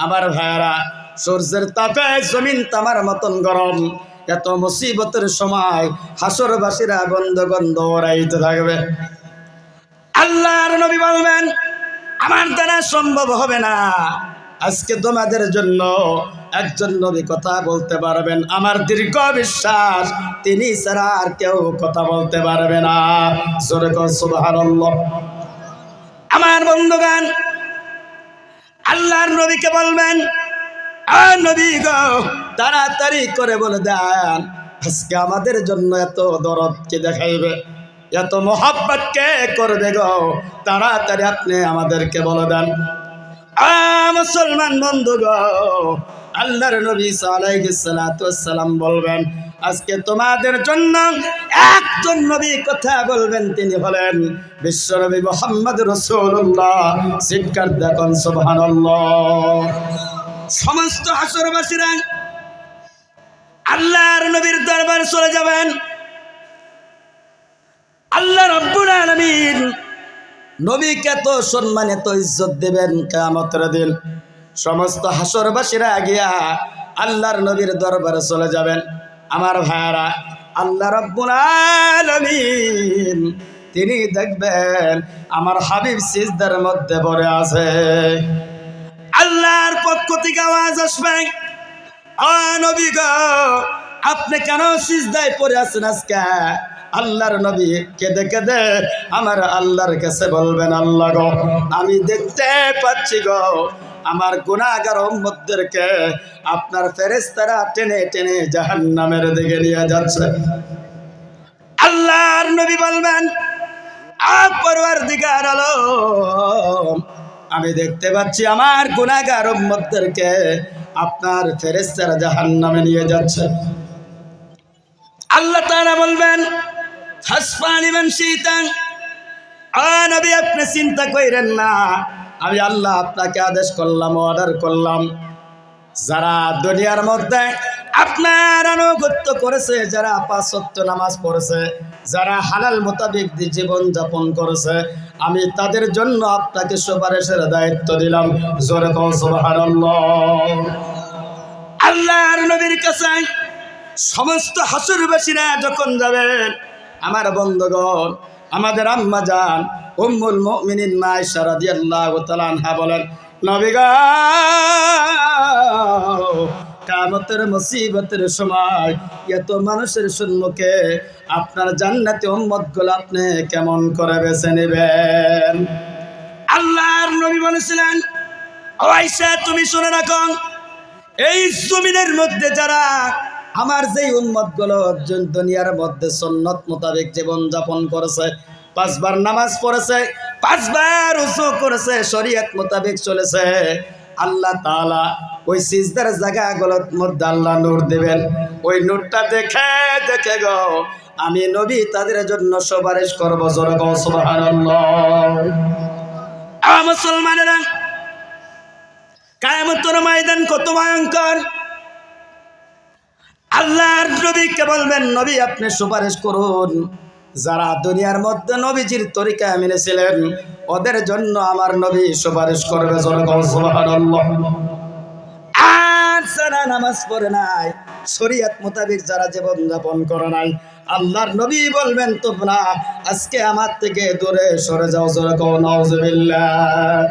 S1: আমার ভাইয়ারা, সূর্যের তাপে জমিন তামার মতন গরম। এত মুসিবতের সময় হাসরবাসীরা বন্ধুগণ দৌড়াইতে থাকবে। আল্লাহর নবী বলবেন, আমার দ্বারা সম্ভব হবে না, আজকে তোমাদের জন্য একজন নবী কথা বলতে পারবেন, আমার দীর্ঘ বিশ্বাস তিনি ছাড়া আর কেউ কথা বলতে পারবে না। জোরে কও সুবহানাল্লাহ। আমার বন্ধুগণ, আল্লাহর নবীকে বলবেন, নবী গো তাড়াতাড়ি করে বলে দেন আজকে আমাদের জন্য এত দরদ কে দেখাইবে, এত মোহাব্বত কে করবে গো, তাড়াতাড়ি আপনি আমাদেরকে বলে দেন। মুসলমান বন্ধু গো, আল্লাহর নবী আলাইহিস সালাতু ওয়াস সালাম বলবেন আজকে তোমাদের জন্য একজন নবী কথা বলবেন, তিনি হলেন বিশ্বনবী মুহাম্মদ রাসূলুল্লাহ। চিৎকার দেখুন সুবহানাল্লাহ। সমস্ত হাসরবাসীরা আল্লাহর নবীর দরবারে চলে যাবেন। আল্লাহ রাব্বুল আলামিন নবীকে তো সম্মান এত ইজ্জত দেবেন, কিয়ামতের দিন সমস্ত হাসরবাসীরা গিয়া আল্লাহর নবীর দরবারে চলে যাবেন। আমার ভাইরা, আল্লাহ রাব্বুল আলামিন তিনি দেখবেন আমার হাবিব সিজদার মধ্যে পড়ে আছে। আল্লাহর পক্ষ থেকে আওয়াজ আসবে, নবী গো আপনি কেন সিজদায় পড়ে আছেন আজকে? আল্লাহর নবী কেঁদে কেঁদে আমার আল্লাহর কাছে বলবেন, আল্লাহ গো আমি দেখতে পাচ্ছি গো আমার গুনাহগার উম্মতদেরকে আপনার ফেরেশতারা টেনে টেনে জাহান্নামের দিকে নিয়ে যাচ্ছে। আল্লাহর নবী বলবেন, পরওয়ারদিগার আলম আমি দেখতে পাচ্ছি আমার গুনাহগার উম্মতদেরকে আপনার ফেরেশতারা জাহান্নামে নিয়ে যাচ্ছে। আল্লাহ তাআলা বলবেন, ফাসফানিমান শীতান, নবী আপনি চিন্তা করেন না, আমি আল্লাহ আপনাকে আদেশ করলাম, অর্ডার করলাম, যারা দুনিয়ার মধ্যে আপনার আনুগত্য করেছে, যারা 5 ওয়াক্ত নামাজ পড়েছে, যারা হালাল মোতাবেক জীবন যাপন করেছে, আমি তাদের জন্য আপনাকে সুপারিশের দায়িত্ব দিলাম। জোরে বল সুবহানাল্লাহ। আল্লাহর নবীর কাছে সমস্ত হাসরবাসীরা যখন যাবেন, আমার বন্ধুগণ আমাদের আম্মা জান উম্মুল মুমিনিন মা আয়েশা রাদিয়াল্লাহু তাআলা আনহা বলেন, নবী গো কিয়ামতের মুসিবতের সময় এত মানুষের সম্মুখে আপনার জান্নাতি উম্মতগুলো আপনি কেমন করে বেছে নেবেন? আল্লাহর নবী বলেছিলেন, ও আয়েশা তুমি শুনে রাখো, এই জমিনের মধ্যে যারা আমার যেই উম্মতগুলো দুনিয়ার মধ্যে সুন্নত মোতাবেক জীবন যাপন করেছে, 5 বার নামাজ পড়েছে, 5 বার ওযু করেছে, শরীয়ত মোতাবেক চলেছে, আল্লাহ তাআলা ওই সিজদার জায়গাগুলোর মধ্যে আল্লাহ নূর দেবেন। ওই নূরটা দেখে দেখে গো আমি নবী তাদের জন্য সুপারিশ করব। জোরে বল সুবহানাল্লাহ। মুসলমানেরা, কিয়ামতের ময়দান কত ভয়ঙ্কর! আল্লাহর নবীকে বলবেন, নবী আপনি সুপারিশ করুন, যারা দুনিয়ার মধ্যে নবীজির তরিকা মেনেছিলেন ওদের জন্য আমার নবী সুপারিশ করবে। জোরে বল সুবহানাল্লাহ। আর যারা নামাজ পড়ে নাই, শরীয়ত মোতাবেক যারা জীবন যাপন করে নাই, আল্লাহর নবী বলবেন তোমরা আজকে আমার থেকে দূরে সরে যাও। জোরে বল নাউজুবিল্লাহ।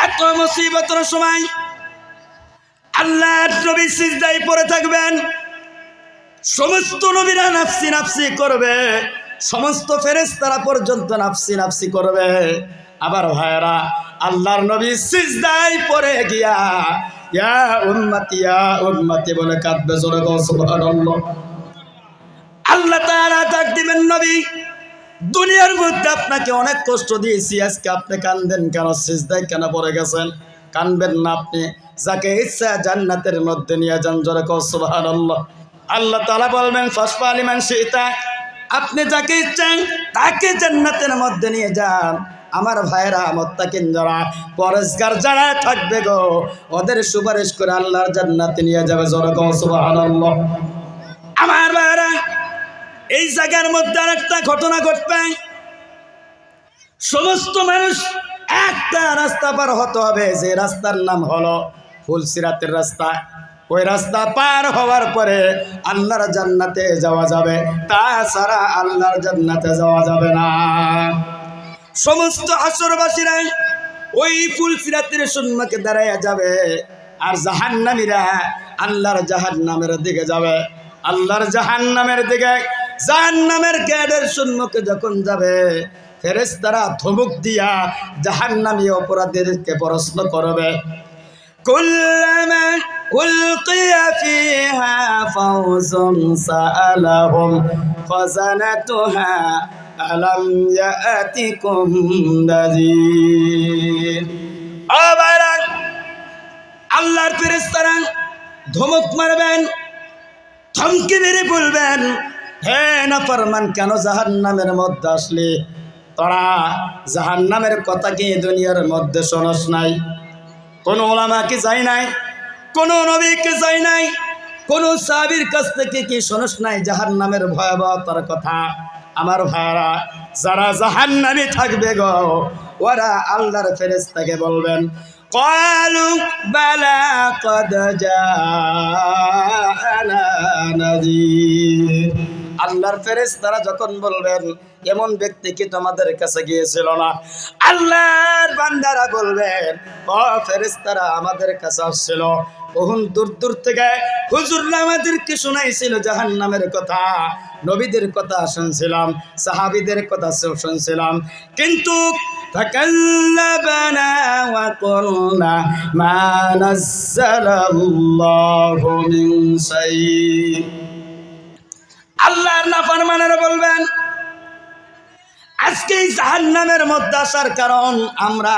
S1: এত মুসিবতের সময় আল্লাহর নবী সিজদায় পড়ে থাকবেন, সমস্ত নবীরা নাফসি নাফসি করবে, সমস্ত ফেরেশতারা পর্যন্ত নাফসি নাফসি করবে। আবার ভাইরা, আল্লাহর নবী সিজদায় পড়ে গিয়া ইয়া উম্মতি বলে কাঁদবে। জোরে বল সুবহানাল্লাহ। আল্লাহ তাআলা ডাক দিবেন, নবী দুনিয়ার মধ্যে আপনাকে অনেক কষ্ট দিয়েছি, আজকে আপনি কাঁদেন কেন? সিজদায় কেন পড়ে গেছেন? কাঁদবেন না, আপনি যাকে ইচ্ছা জান্নাতের মধ্যে নিয়ে যান। জোরে বল সুবহানাল্লাহ। আল্লাহ তাআলা বলবেন, ফাসফালিমান শীতা, আপনি যাকে ইচ্ছা তাকে জান্নাতের মধ্যে নিয়ে যান। আমার ভাইরা, মুত্তাকিন যারা পরেশগার যারা থাকবে গো ওদের সুপারিশ করে আল্লাহর জান্নাতে নিয়ে যাবে। জোরে বল সুবহানাল্লাহ। আমার ভাইরা, এই জায়গার মধ্যে আরেকটা ঘটনা ঘটবে। সমস্ত মানুষ একটা রাস্তা পার হতে হবে, যে রাস্তার নাম হলো ফুলসিরাতের রাস্তা। ওই রাস্তা পার হওয়ার পরে আল্লাহর জান্নাতে যাওয়া যাবে, তাছাড়া আল্লাহর জান্নাতে যাওয়া যাবে না। সমস্ত হাসরবাসীরা ওই ফুলসিরাতের সম্মুখে দাঁড়াইয়া যাবে, আর জাহান্নামীরা আল্লাহর জাহান্নামের দিকে যাবে। আল্লাহর জাহান্নামের দিকে, জাহান্নামের গেটের সম্মুখে যখন যাবে, ফেরেশতারা ধমক দিয়া জাহান্নামী অপরাধীদেরকে প্রশ্ন করবে, কুল্লামা উলকিয়া ফিহা ফাওজুন সাআলাহুম খাযানাতুহা আলাম ইয়াতিকুম নাযীর। আল্লাহর ফেরেশতারা ধমক মারবেন, ধমকি মেরে বলবেন, হে নাফরমান, কেন জাহান্নামের মধ্যে আসলি? তোরা জাহান্নামের কথা কি দুনিয়ার মধ্যে শোনস নাই? কোন ওলামাকে যাই নাই, কোন নবীকে যাই নাই, কোন সাহাবীর কাছ থেকে কি শোনস নাই জাহান্নামের ভয়াবহতার কথা? আমার ভাইরা, যারা জাহান্নামে থাকবে গো, ওরা আল্লাহর ফেরেশতাকে বলবেন, ক্বালু বালা ক্বাদ জাআনা নাযীর। আল্লাহর ফেরেশতারা যখন বলবেন, এমন ব্যক্তি কি তোমাদের কাছে গিয়েছিল না? আল্লাহর বান্দারা বলবেন, ও ফেরেশতারা আমাদের কাছে আসছিল, বহু দূর দূর থেকে হুজুররা আমাদেরকে শোনাইছিল জাহান্নামের কথা, নবীদের কথা শুনছিলাম, সাহাবীদের কথা শুনছিলাম, কিন্তু ফাকাল্লাবানা ওয়া কুলনা মা নাযালাল্লাহু মিন শাই। আল্লাহর নাফরমানেরা বলবেন, আজকে জাহান্নামের মধ্যে আসার কারণ আমরা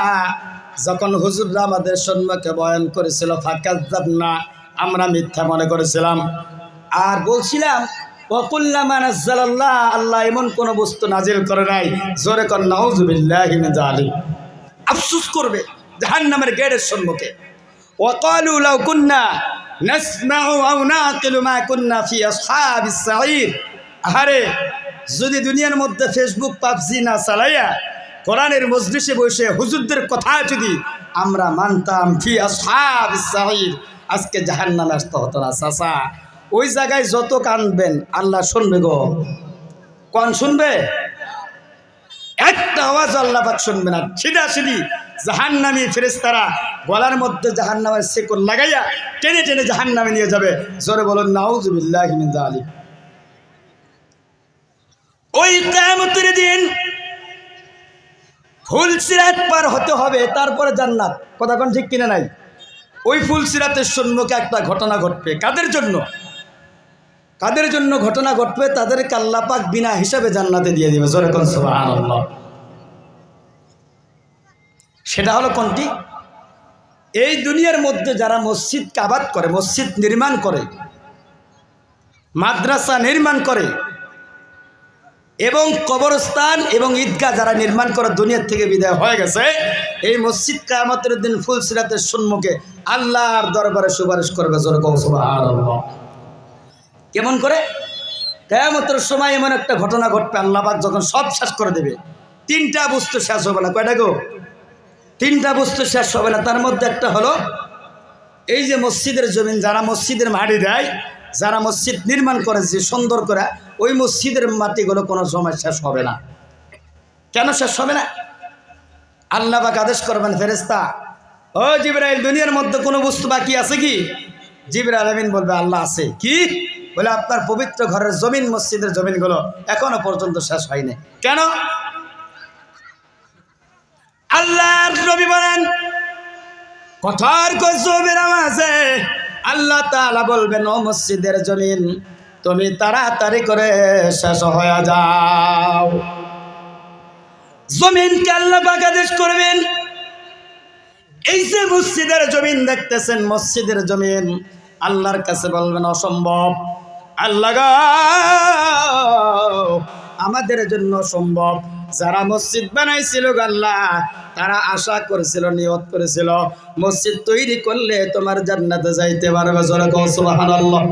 S1: যখন হুজুররা আমাদের সম্মুখে বয়ান করেছিল, ফাকাজ্জাবনা, আমরা মিথ্যা মনে করেছিলাম আর বলছিলাম ওয়াকুল্লা মা নাযালাল্লাহ, আল্লাহ এমন কোন বস্তু নাজিল করে নাই। জোরে কর নাউযুবিল্লাহি মিন যালিক। আফসোস করবে জাহান্নামের গেটের সম্মুখে। ওয়াকালু লাউ কুন্না নাসমাউ আও নাকিলু মা কুন্না ফি আসহাবিস সাঈর। আরে যদি দুনিয়ার মধ্যে ফেসবুক পাবজি না চালাইয়া কোরআনের মজলিসে বসে হুজুরদের কথা যদি আমরা মানতাম, ফি আসহাবিস সাঈর, আজকে জাহান্নামে আসতে হতো না। চাচা, ওই জায়গায় যত কানবেন আল্লাহ শুনবে গো। কোন শুনবে? একটা আওয়াজ আল্লাহ পাক শুনবে না। সিধা সিধি জাহান্নামী ফেরেশতারা গলার মধ্যে জাহান্নামের শিকল লাগাইয়া টেনে টেনে জাহান্নামে নিয়ে যাবে। জোরে বলুন নাউযুবিল্লাহি মিন যালিক। ওই কিয়ামতের দিন ফুলসিরাত পার হতে হবে, তারপরে জান্নাত। কথা কোন ঠিক কিনা নাই? ওই ফুলসিরাতের সম্মুখে একটা ঘটনা ঘটবে। কাদের জন্য? কাদের জন্য ঘটনা ঘটবে? তাদেরকে আল্লাহ পাক বিনা হিসাবে জান্নাতে দিয়ে দিবে। জোরে কোন সুবহানাল্লাহ। সেটা হলো কোনটি? এই দুনিয়ার মধ্যে যারা মসজিদ কাবাত করে, মসজিদ নির্মাণ করে, মাদ্রাসা নির্মাণ করে এবং কবরস্থান এবং ঈদগাহ যারা নির্মাণ করে দুনিয়ার থেকে বিদায় হয়ে গেছে, এই মসজিদ কিয়ামতের দিন ফুলসিরাতের সম্মুখে আল্লাহর দরবারে সুপারিশ করবে। জোরে কোন সুবহানাল্লাহ। কেমন করে? কিয়ামতের সময় এমন একটা ঘটনা ঘটবে, আল্লাহ পাক যখন সব শেষ করে দেবে, তিনটা বস্তু শেষ হবে না। কয়টা গো? তিনটা বস্তু শেষ হবে না। তার মধ্যে একটা হলো এই যে মসজিদের জমিন, যারা মসজিদের মাটি দেয়, যারা মসজিদ নির্মাণ করে যে সুন্দর করে, ওই মসজিদের মাটিগুলো কোনো সময় শেষ হবে না। কেন শেষ হবে না? আল্লাহ পাক আদেশ করবেন, ফেরেশতা ও জিবরাইল, দুনিয়ার মধ্যে কোনো বস্তু বাকি আছে কি? জিবরাইল আমিন বলবে, আল্লাহ আছে। কি? বলে আপনার পবিত্র ঘরের জমিন, মসজিদের জমিনগুলো এখনো পর্যন্ত শেষ হয়নি। কেন? আল্লাহর নবী বলেন, কথার কসমের আওয়াজে আল্লাহ তাআলা বলবেন, ও মসজিদের জমিন, তুমি তাড়াতাড়ি করে শেষ হয়ে যাও। জমিনকে আল্লাহ পাক আদেশ করবেন, এই যে মসজিদের জমিন দেখতেছেন, মসজিদের জমিন আল্লাহর কাছে বলবেন অসম্ভব। আল্লাহ গো, আমাদের জন্য সম্ভব। যারা মসজিদ বানাইছিল আল্লাহ, তারা আশা করেছিল, নিয়ত করেছিল, মসজিদ তৈরি করলে তোমার জান্নাতে যাইতে পারবে। জোরে কও সুবহানাল্লাহ।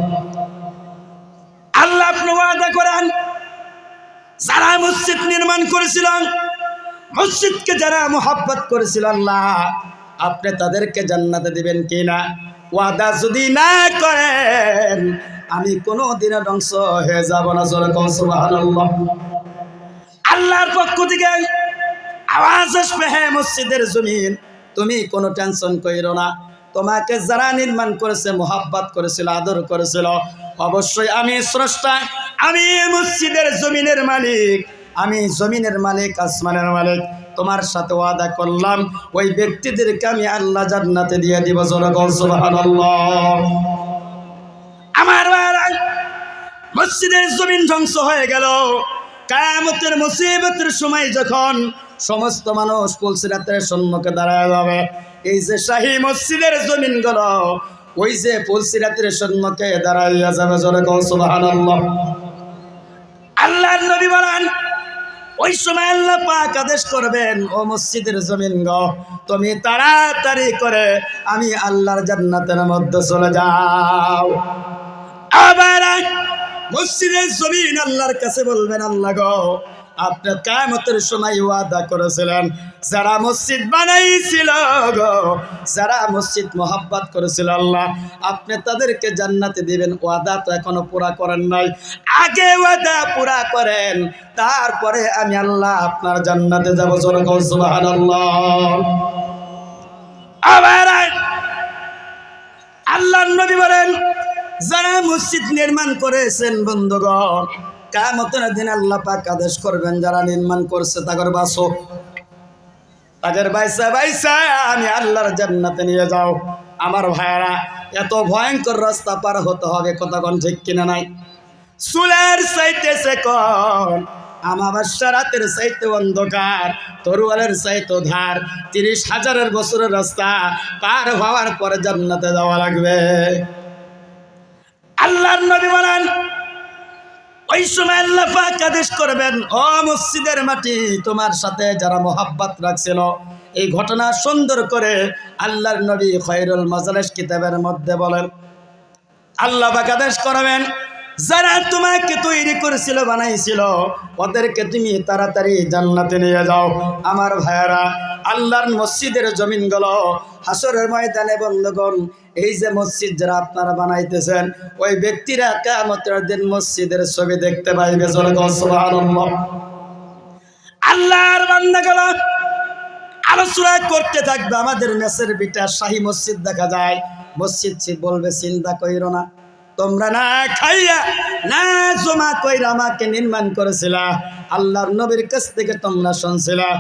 S1: আল্লাহ আপনি ওয়াদা করেন, যারা মসজিদ নির্মাণ করেছিল, মসজিদকে যারা মুহাব্বত করেছিল, আল্লাহ আপনি তাদেরকে জান্নাতে দিবেন কিনা? ওয়াদা যদি না করেন, আমি কোনোদিনও ধ্বংস হয়ে যাব না। জোরে কও সুবহানাল্লাহ। আল্লাহর পক্ষ থেকে আওয়াজ আসবে, হে মসজিদের জমিন, তুমি কোনো টেনশন কইরো না। তোমাকে যারা নির্মাণ করেছে, মুহাব্বত করেছিল, আদর করেছিল, অবশ্যই আমি স্রষ্টা, আমি মসজিদের জমিনের মালিক, আমি জমিনের মালিক, আসমানের মালিক, তোমার সাথে ওয়াদা করলাম ওই ব্যক্তিদেরকে আমি আল্লাহ জান্নাতে দিয়ে দিব। জোরে বল সুবহানাল্লাহ। আমার ভাইরা, মসজিদের জমিন ধ্বংস হয়ে গেল। কিয়ামতের মুসিবতের সময় যখন সমস্ত মানুষ পুলসিরাতের সম্মুখে দাঁড়ায় যাবে, এই যে শাহী মসজিদের জমিনগুলো ওই যে পুলসিরাতের সম্মুখে দাঁড়াইয়া যাবে। জোরে বল সুবহানাল্লাহ। আল্লাহর নবী বলেন, ওই সময় আল্লাহ পাক আদেশ করবেন, ও মসজিদের জমিন গো, তুমি তাড়াতাড়ি করে আমি আল্লাহর জান্নাতের মধ্যে চলে যাও। আবার মসজিদের জমিন আল্লাহর কাছে বলবেন, আল্লাহ গো, আপনি কিয়ামতের সময় ওয়াদা করেছিলেন যারা মসজিদ বানাইছিল গো, যারা মসজিদ মোহাব্বত করেছিল আল্লাহ, আপনি তাদেরকে জান্নাতে দিবেন। ওয়াদা তো এখনো পুরা করেন নাই, আগে ওয়াদা পুরা করেন, তারপরে আমি আল্লাহ আপনার জান্নাতে যাব। জোরে বল সুবহানাল্লাহ। আবার আল্লাহর নবী বলেন, যারা মসজিদ নির্মাণ করেছেন বন্ধুগণ, কিয়ামতের দিন আল্লাহ পাক আদেশ করবেন যারা নির্মাণ করছে তাদের বাসো, তাদের বাইসা বাইসা আমি আল্লাহর জান্নাতে নিয়ে যাও। আমার ভাইরা, এত ভয়ঙ্কর রাস্তা পার হতে হবে, কতক্ষণ ঠিক কিনা নাই? চুলের চাইতেছে কোন, আমাবস্যা রাতের চাইতে অন্ধকার, তরুয়ালের চাইতে ধার, 30,000 বছরের রাস্তা পার হওয়ার পরে জান্নাতে যাওয়া লাগবে। আল্লাহর নবী বলেন, ওই সময় আল্লাহ পাক আদেশ করবেন, ও মসজিদের মাটি, তোমার সাথে যারা মোহাব্বত রাখছিল। এই ঘটনা সুন্দর করে আল্লাহর নবী খায়রুল মাজলিস কিতাবের মধ্যে বলেন, আল্লাহ পাক আদেশ করবেন, যারা তোমাকে তৈরি করেছিল, বানাইছিল, ওদেরকে তুমি তাড়াতাড়ি জান্নাতে নিয়ে যাও। আমার ভাইয়েরা, আল্লাহর মসজিদের জমিনগুলো হাসরের ময়দানে বন্ধুগণ, এই যে মসজিদ যারা আপনারা বানাইতেছেন, ওই ব্যক্তিরা কিয়ামতের দিন মসজিদের ছবি দেখতে পাইবে। জোরে বল সুবহানাল্লাহ। আল্লাহর বান্দাগুলো আলোচনা করতে থাকবে, আমাদের মেসের বিটা শাহী মসজিদ দেখা যায়, মসজিদ বলবে, চিন্তা কইরো না, তোমরা না খাইয়া না জমা কইরা আমাকে নির্মাণ করেছিলা, আল্লাহর নবীর কাছ থেকে তোমরা শুনছিলা।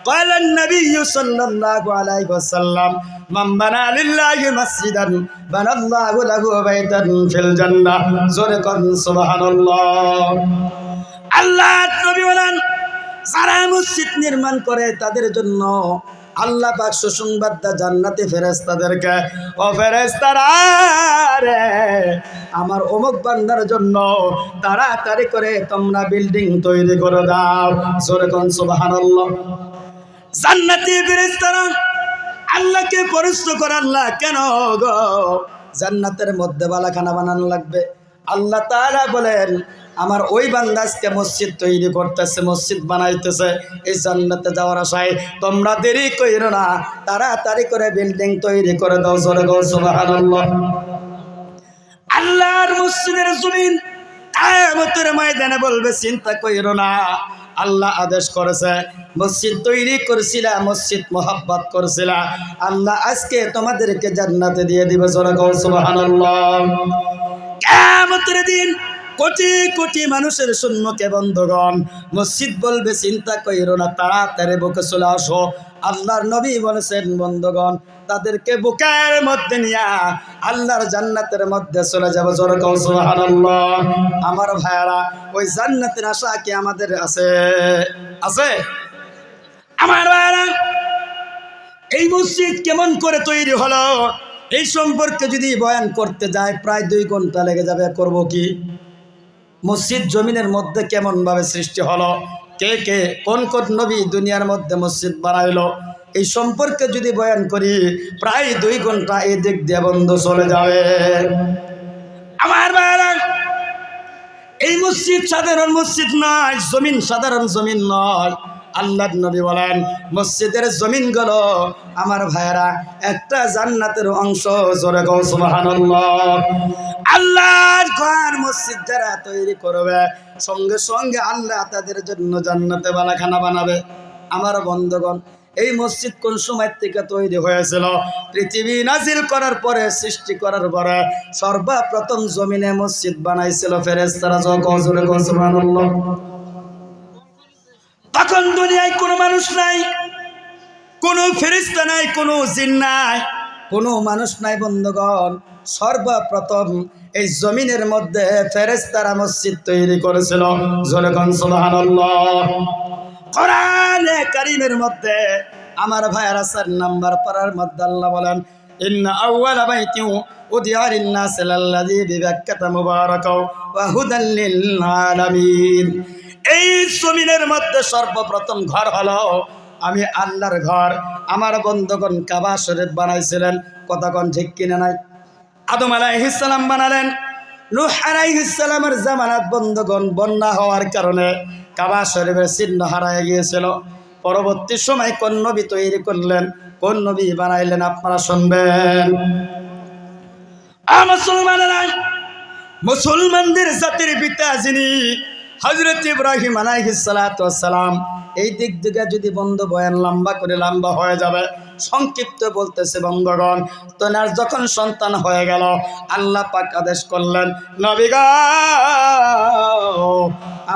S1: قال النبي صلى الله عليه وسلم من بنى لله مسجدا بنى الله له بيتا في الجنة। জোরে কোন সুবহানাল্লাহ। আল্লাহর নবী বলেন, যারা মসজিদ নির্মাণ করে তাদের জন্য আল্লাহ পাক সুসংবাদ দেয় জান্নাতি ফেরেশতাদেরকে, ও ফেরেশতারা রে, আমার অমুক বান্দার জন্য তাড়াতাড়ি করে তোমরা বিল্ডিং তৈরি করে দাও। জোরে কোন সুবহানাল্লাহ। জান্নাতি ফেরেশতারা আল্লাহকে প্রশ্ন করে, আল্লাহ কেন গো জান্নাতের মধ্যে বালাখানা বানানো লাগবে? আল্লাহ তাআলা বলেন, আমার ওই বান্দা আজকে মসজিদ তৈরি করতেছে, মসজিদ বানাইতেছে, এই জান্নাতে যাওয়ার আশায় তোমরা দেরি কইরো না, তাড়াতাড়ি করে বিল্ডিং তৈরি করে দাও। জোরে বল সুবহানাল্লাহ। আল্লাহর মসজিদের জমিন কিয়ামতের ময়দানে বলবে, চিন্তা কইরো না, আল্লাহ আদেশ করেছে, মসজিদ তৈরি করছিলা, মসজিদ মোহাব্বত করছিলা, আল্লাহ আজকে তোমাদেরকে জান্নাতে দিয়ে দিবে। জোরে বল সুবহানাল্লাহ। কিয়ামতের দিন কোটি কোটি মানুষের সম্মুখে বন্ধুগণ মসজিদ বলবে, চিন্তা কইরো না, তাড়াতাড়ি বুকে চলে আসো। আল্লাহর নবী বলেছেন বন্ধুগণ, তাদেরকে বুকের মধ্যে নিয়ে আল্লাহর জান্নাতের মধ্যে চলে যাবে। জোরে বল সুবহানাল্লাহ। আমার ভাইয়ারা, ওই জান্নাতের আশা কি আমাদের আছে? আছে? আমার ভাইয়ারা, এই মসজিদ কেমন করে তৈরি হলো এই সম্পর্কে যদি বয়ান করতে যায় প্রায় 2 ঘন্টা লেগে যাবে। করব কি? মসজিদ জমিনের মধ্যে কেমন ভাবে সৃষ্টি হলো, কে কে কোন কোন নবী দুনিয়ার মধ্যে মসজিদ বানাইলো, এই সম্পর্কে যদি বয়ান করি প্রায় 2 ঘন্টা এই দিক দিয়ে বন্ধ চলে যাবে। আমার ভাইরা, এই মসজিদ সাধারণ মসজিদ নয়, জমিন সাধারণ জমিন নয়। আল্লাহর নবী বলেন, মসজিদের জমিনগুলো আমার ভাইরা একটা জান্নাতের অংশ। জোরে বল সুবহানাল্লাহ। আল্লাহর ঘর মসজিদ যারা তৈরি করবে, সঙ্গে সঙ্গে আল্লাহ তাদের জন্য জান্নাতে বালাখানা বানাবে। আমার বন্ধুগণ, এই মসজিদ কোন সময় থেকে তৈরি হয়েছিল? পৃথিবী নাজিল করার পরে, সৃষ্টি করার পরে সর্বপ্রথম জমিনে মসজিদ বানাইছিল ফেরেশতারা। জোরে বল সুবহানাল্লাহ। তখন দুনিয়ায় কোনো মানুষ নাই, কোনো ফেরেশতা নাই, কোনো জিন নাই, কোনো মানুষ নাই বন্ধুগণ। সর্বপ্রথম এই জমিনের মধ্যে ফেরেশতারা মসজিদ তৈরি করেছিল। যখন সুবহানাল্লাহ, কোরআনে কারীমের মধ্যে আমার ভাইয়েরা 4 নাম্বার পারার মধ্যে আল্লাহ বলেন, ইন্না আউওয়ালা বাইতিন উদিয়া লিন-নাস লাল্লাযী বিবাক্কাতা মুবারাকাও ওয়া হুদাল লিল আলামিন। এই জমিনের মধ্যে সর্বপ্রথম ঘর হলো আমি আল্লাহর ঘর। আমার বন্ধুগণ কাবা শরীফ বানাইছিলেন, কতক্ষণ ঠিক কিনা নাই? আদম আলাইহিস সালাম বানালেন। নূহ আলাইহিস সালামের জামানাত বন্ধুগণ বন্যা হওয়ার কারণে কাবা শরীফের চিহ্ন হারায় গিয়েছিল। পরবর্তী সময় কোন নবী তৈরি করলেন, কোন নবী বানাইলেন আপনারা শুনবেন। মুসলমানেরা, মুসলমানদের জাতির পিতা যিনি হযরত ইব্রাহিম আলাইহিস সালাতু ওয়াস সালাম। এই দিক থেকে যদি বন্ধু বয়ান লম্বা করে লম্বা হয়ে যাবে, সংক্ষিপ্ত বলতেছে বন্ধুগণ। তোনার যখন সন্তান হয়ে গেল, আল্লাহ পাক আদেশ করলেন, নবী গো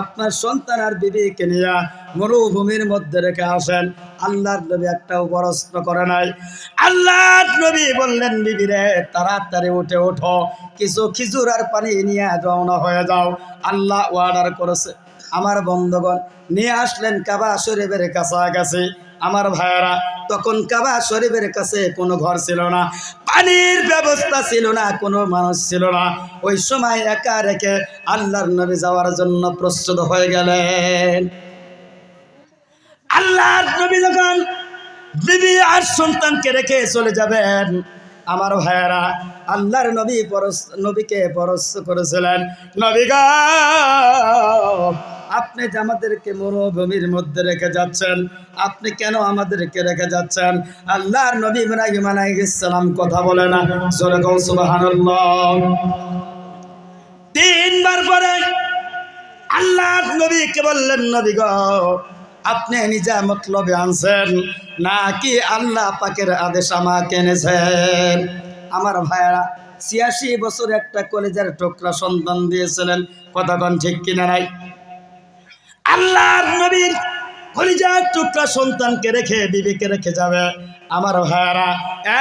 S1: আপনার সন্তান আর বিবিকে নিয়ে মরুভূমির মধ্যে রেখে আসেন। আল্লাহর নবী একটাও প্রশ্ন করে নাই। আল্লাহর নবী বললেন, বিবি রে তাড়াতাড়ি উঠে ওঠো, কিছু খেজুর আর পানি নিয়ে রওনা হয়ে যাও। আল্লাহ অর্ডার করেছে। আমার বন্ধুগণ নিয়ে আসলেন কাবা শরীফের কাছাকাছি। আমার ভাইয়েরা, তখন কাবা শরীফের কাছে কোনো ঘর ছিল না, পানির ব্যবস্থা ছিল না, কোনো মানুষ ছিল না। ওই সময় একা রেখে আল্লাহর নবী যাওয়ার জন্য প্রস্তুত হয়ে গেলেন। আল্লাহর নবী যখন বিবি আর সন্তানকে রেখে চলে যাবেন, আমার ভাইয়েরা, আল্লাহর নবীকে পরশ করেছিলেন, নবী গো আপনি যে আমাদেরকে মরুভূমির মধ্যে রেখে যাচ্ছেন, আপনি কেন আমাদেরকে রেখে যাচ্ছেন? আল্লাহর নবী ইব্রাহিম আলাইহিস সালাম কথা বলে না, জোরে কও সুবহানাল্লাহ। 3 বার পরে আল্লাহর নবীকে বললেন, নবী গো আপনি নিজে মতলবে আনছেন নাকি আল্লাহ পাকের আদেশ আমাকে এনেছেন? আমার ভাইয়েরা, 86 বছর একটা কলেজের টুকরা সন্তান দিয়েছিলেন, কতক্ষণ ঠিক কিনা নাই? আল্লাহর নবীর কলিজার টুকরা সন্তানকে রেখে বিবিকে রেখে যাবে। আমার ভাইয়েরা,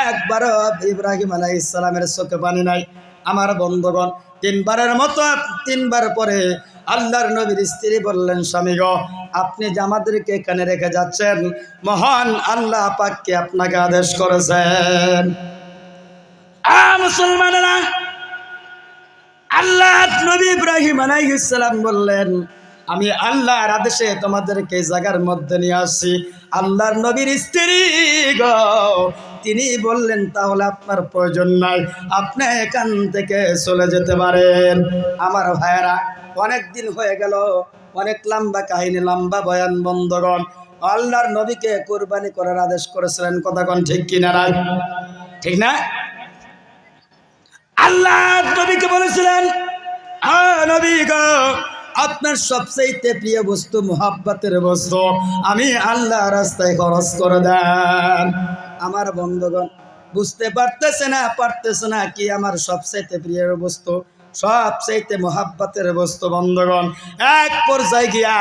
S1: একবারও ইব্রাহিম আলাইহিস সালামের চোখে পানি নাই। আমার বন্ধুগণ 3 বারের মতো 3 বার পরে আল্লাহর নবীর স্ত্রী বললেন, স্বামী গো আপনি যে আমাদেরকে এখানে রেখে যাচ্ছেন, মহান আল্লাহ পাককে আপনাকে আদেশ করেছেন। মুসলমানেরা, আল্লাহর নবী ইব্রাহিম আলাইহিস সালাম বললেন, আমি আল্লাহর আদেশে তোমাদেরকে এই জায়গার মধ্যে নিয়ে আসছি। আল্লাহর নবীর স্ত্রী গো তিনি বললেন, তাহলে আপনার প্রয়োজন নাই, আপনি এখান থেকে চলে যেতে পারেন। আমার ভাইয়েরা, অনেক দিন হয়ে গেল, অনেক লম্বা কাহিনী, লম্বা বয়ান বন্ধগণ। আল্লাহর নবীকে কুরবানি করার আদেশ করেছিলেন, কতক্ষণ ঠিক কিনা নাই? ঠিক না? আল্লাহর নবীকে বলেছিলেন, নবী গো আপনার সবচেয়ে প্রিয় বস্তু, মুহাব্বতের বস্তু, আমি আল্লাহ রাস্তায় খরচ করে দেন। আমার বন্ধুগণ বুঝতে পারতেছে না কি আমার সবচেয়ে প্রিয় বস্তু, সবচেয়ে মুহাব্বতের বস্তু। বন্ধুগণ এক পর্যায়ে গিয়া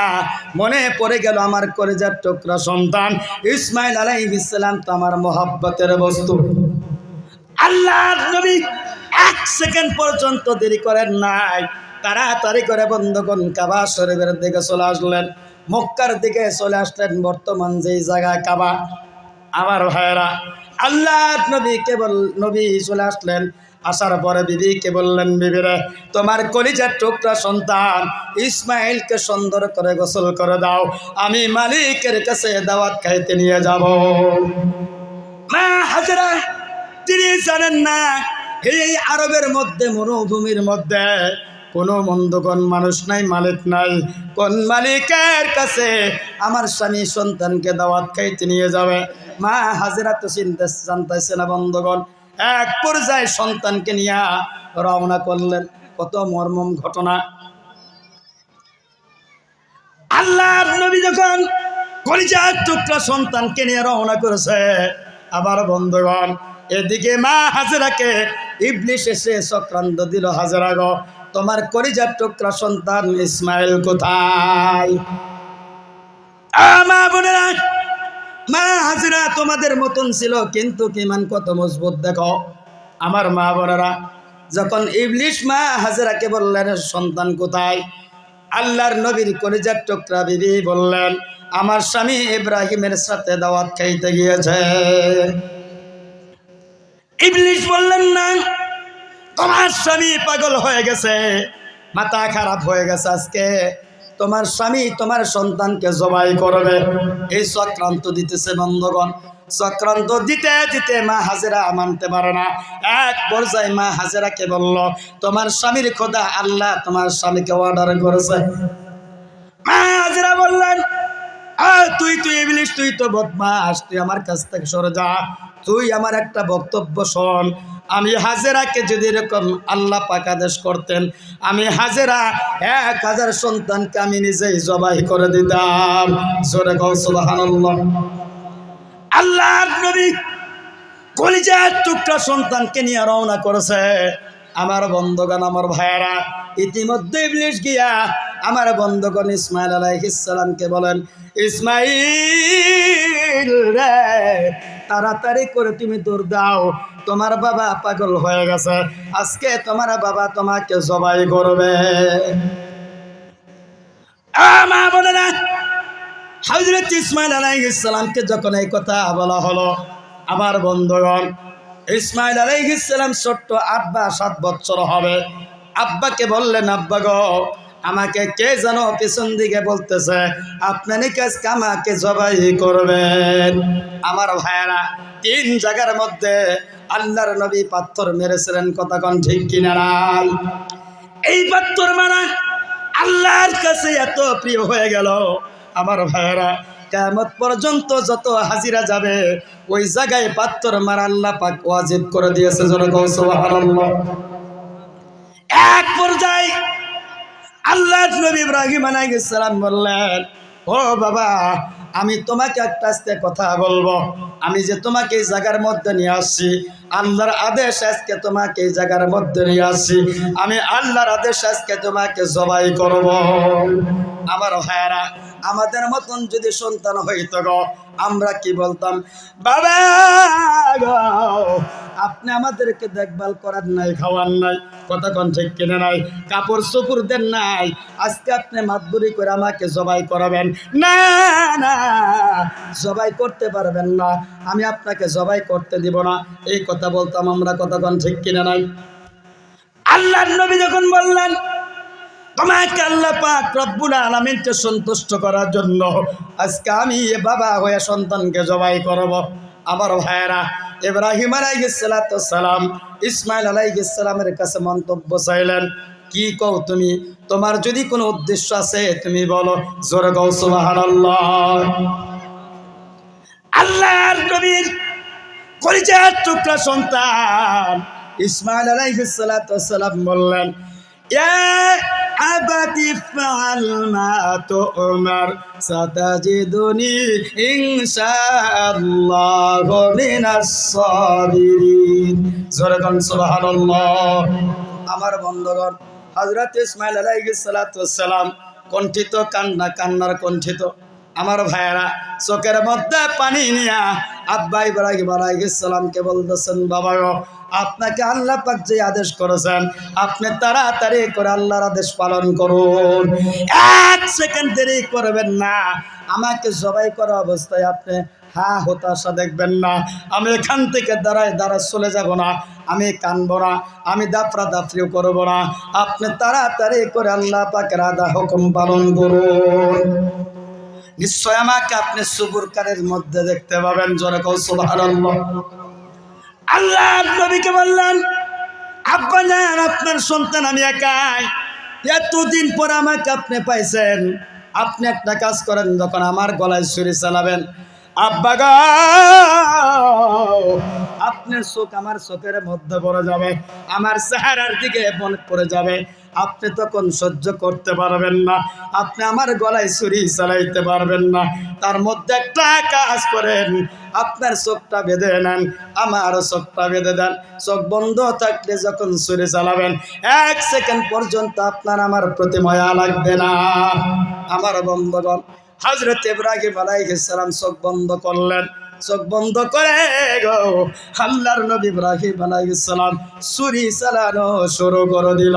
S1: মনে পড়ে গেল, আমার কলিজার টুকরা সন্তান ইসমাইল আলাইহিস সালাম তো আমার মুহাব্বতের বস্তু। আল্লাহর নবী 1 সেকেন্ড পর্যন্ত দেরি করেন নাই, তাড়াতাড়ি করে বন্ধুগণ কাবা শরীফের দিকে চলে আসলেন, মক্কার দিকে চলে আসলেন, বর্তমান যেই জায়গা কাবা। আমার ভাইয়েরা, আল্লাহর নবী চলে আসলেন। আসার পরে বিবিকে বললেন, বিবিরে তোমার কলিজার টুকরা সন্তান ইসমাইলকে সুন্দর করে গোসল করে দাও, আমি মালিকের কাছে দাওয়াত খাইতে নিয়ে যাব। মা হাজরা তিনি জানেন না, এই আরবের মধ্যে মরুভূমির মধ্যে কোনো মন্দগণ মানুষ নাই, মালিক নাই। কোন মালিকের কাছে আমার স্বামী সন্তানকে দাওয়াত খাইতে নিয়ে যাবে? মা হাজরা তো জানতেছে না বন্ধুগণ। এক পর্যায়ে সন্তানকে নিয়ে রওনা করলেন। কত মর্মম ঘটনা! আল্লাহর নবী যখন কলিজার টুকরা সন্তানকে নিয়ে রওনা করেছে, আবার বন্ধুগণ এদিকে মা হাজরাকে ইবলিস এসে চক্রান্ত দিল, হাজরা গো তোমার কলিজার টুকরা সন্তান ইসমাইল কোথায়? মা বোনেরা, মা হাজেরা তোমাদের মতন ছিল, কিন্তু ইমান কত মজবুত দেখো। আমার মা বোনেরা, যখন ইবলিশ মা হাজেরাকে বললেন সন্তান কোথায়, আল্লাহর নবীর কলিজার টুকরা বিবি বললেন আমার স্বামী ইব্রাহিমের সাথে দাওয়াত খাইতে গিয়েছে। ইবলিশ বললেন না, তোমার স্বামী পাগল হয়ে গেছে, মাথা খারাপ হয়ে গেছে, আজকে তোমার স্বামী তোমার সন্তানকে জবাই করবে। এই চক্রান্ত দিতেছে বন্ধুগণ। চক্রান্ত দিতে দিতে মা হাজেরা মানতে পারে না। এক পর্যায়ে মা হাজেরাকে বলল, তোমার স্বামীর খোদা আল্লাহ তোমার স্বামীকে অর্ডার করেছে। মা হাজেরা বললেন, তুই ইবলিশ, তুই তো বদমাস, তুই আমার কাছ থেকে সরে যা। তুই আমার একটা বক্তব্য শোন। আমি হাজেরাকে যদি এরকম আল্লাহ পাক আদেশ করতেন, আমি হাজেরা 1000 সন্তানকে আমি নিজেই জবাই করে দিতাম। জোরে কও সুবহানাল্লাহ। আল্লাহর নবী কলিজার টুকরা সন্তানকে নিয়ে রওনা করেছে। আমার বন্ধুগণ, আমার ভাইয়েরা, ইতিমধ্যে ইবলিশ গিয়া আমার বন্ধুগণ ইসমাইল আলাইহিস সালামকে বলেন, ইসমাইল রে, তাড়াতাড়ি করে তুমি দৌড় দাও, তোমার বাবা পাগল হয়ে গেছে, আজকে তোমার বাবা তোমাকে জবাই করবে। মা বোনেরা, হযরত ইসমাইল আলাইহিস সালামকে যখন এই কথা বলা হলো, আমার বন্ধুগণ, ইসমাইল আলাইহিস সালাম ছোট্ট 8 বা 7 বছর হবে। আব্বাকে বললেন, আব্বা গো, আমাকে কে যেন পিছন দিকে বলতেছে আপনি নাকি আজকে আমাকে জবাই করবেন। আমার ভাইয়েরা, 3 জায়গার মধ্যে আল্লাহর নবী পাথর মেরেছিলেন, কথা কোন ঠিক কিনা নাই? এই পাথর মারা আল্লাহর কাছে এত প্রিয় হয়ে গেল। আমার ভাইয়েরা, কিয়ামত পর্যন্ত যত হাজিরা যাবে ওই জায়গায় পাথর মারা আল্লাহ পাক ওয়াজিব করে দিয়েছে। জোরে কও সুবহানাল্লাহ। এক পর্যায়ে আল্লাহর নবী ইব্রাহিম আলাইহিস সালাম বললেন, ও বাবা, আমি তোমাকে একটা আজকে কথা বলবো। আমি যে তোমাকে এই জায়গার মধ্যে নিয়ে আসছি, আল্লাহর আদেশ আজকে তোমাকে এই জায়গার মধ্যে নিয়ে আসছি, আমি আল্লাহর আদেশ আজকে তোমাকে জবাই করব। আমার ভাইয়ারা, আমাদের মতন যদি সন্তান হইতো গো, আমরা কি বলতাম, বাবা গো, আপনি আমাদেরকে দেখভাল করার নাই, খাওয়ার নাই, কথা কোন ঠিক কিনে নাই, কাপড় চোপড় দেন নাই, আজকে আপনি মাতবুরি করে আমাকে জবাই করাবেন? না না, জবাই করতে পারবেন না, আমি আপনাকে জবাই করতে দিব না, এই কথা বলতাম আমরা, কথা কোন ঠিক কিনে নাই? আল্লাহর নবী যখন বললেন তোমাকে আল্লাহ পাক রব্বুল আলামিনকে সন্তুষ্ট করার জন্য আজকে আমি বাবা হয়ে সন্তানকে জবাই করব, আমার ভাইয়েরা, ইব্রাহিম আলাইহিস সালাতু সালাম ইসমাইল আলাইহিস সালামের কাছে মন্তব্য চাইলেন, কি কও তুমি, তোমার যদি কোনো উদ্দেশ্য আছে তুমি বলো। জোরে কও সুবহানাল্লাহ। আল্লাহর নবীর কলিজার টুকরা সন্তান ইসমাইল আলাইহিস সালাতু সালাম বললেন, ইয়া আবাতি ফাআল মা তু'মার সাতাজিদুনি ইনশাআল্লাহু মিনাস সাবিরিন। জোরে কোন সুবহানাল্লাহ। আমার বন্ধুগণ, হযরত ইসমাইল আলাইহিস সালাতু সালাম কণ্ঠিত, কান্নার কণ্ঠিত। আমার ভাইয়েরা, চোখের মধ্যে পানি নিয়া আব্বা ইব্রাহিম আলাইহিস সালামকে বলতেছেন, বাবা গো, আপনাকে আল্লাহ পাক যে আদেশ করেছেন আপনি তাড়াতাড়ি করে আল্লাহর আদেশ পালন করুন, 1 সেকেন্ড দেরি করবেন না। আমাকে জবাই করা অবস্থায় আপনি হতাশা দেখবেন না। আমি এখান থেকে দাঁড়ায় চলে যাব না, আমি কানবো না, আমি দাফরিও করবো না। আপনি তাড়াতাড়ি করে আল্লাহ পাকের আদা হুকুম পালন করুন, নিশ্চয় আমাকে আপনি সুবুরকারের মধ্যে দেখতে পাবেন। জোরে কও সুবহানাল্লাহ। আল্লাহর নবীকে বললেন, আব্বা জান, আপনার সন্তান আমি একাই, এতদিন পর আমাকে আপনি পাইছেন, আপনি একটা কাজ করেন, যখন আমার গলায় ছুরি চালাবেন, আব্বা গো, আপনার চোখ আমার চোখের মধ্যে পড়ে যাবে, আমার চেহারার দিকে মনে পড়ে যাবে, আপনি তখন সহ্য করতে পারবেন না, আপনি আমার গলায় ছুরি চালাইতে পারবেন না। তার মধ্যে একটা কাজ করেন, আপনার চোখটা বেঁধে নেন, আমার চোখটা বেঁধে দেন, চোখ বন্ধ থাকলে যখন ছুরি চালাবেন 1 সেকেন্ড পর্যন্ত আপনার আমার প্রতি মায়া লাগবে না। আমার বন্ধুগণ, হযরত ইব্রাহিম আলাইহিস সালাম চোখ বন্ধ করলেন। চোখ বন্ধ করে গো আল্লাহর নবী ইব্রাহিম আলাইহিস সালাম ছুরি চালানো শুরু করে দিল।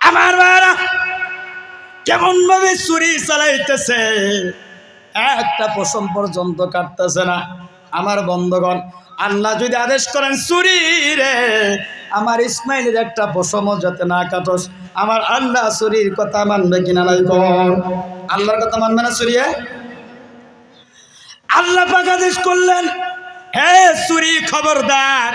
S1: আমার ভাইরা কেমন ভাবে ছুরি চালাইতেছে, একটা পশম পর্যন্ত কাটতেছে না। আমার বন্ধুগণ, আল্লাহ যদি আদেশ করেন ছুরি রে আমার ইসমাইলের একটা পশমও যাতে না কাটস, আমার আল্লাহ ছুরির কথা মানবে কিনা নাই কোন? আল্লাহর কথা মানবে না ছুরি? আল্লাহ পাক আদেশ করলেন, হে ছুরি খবরদার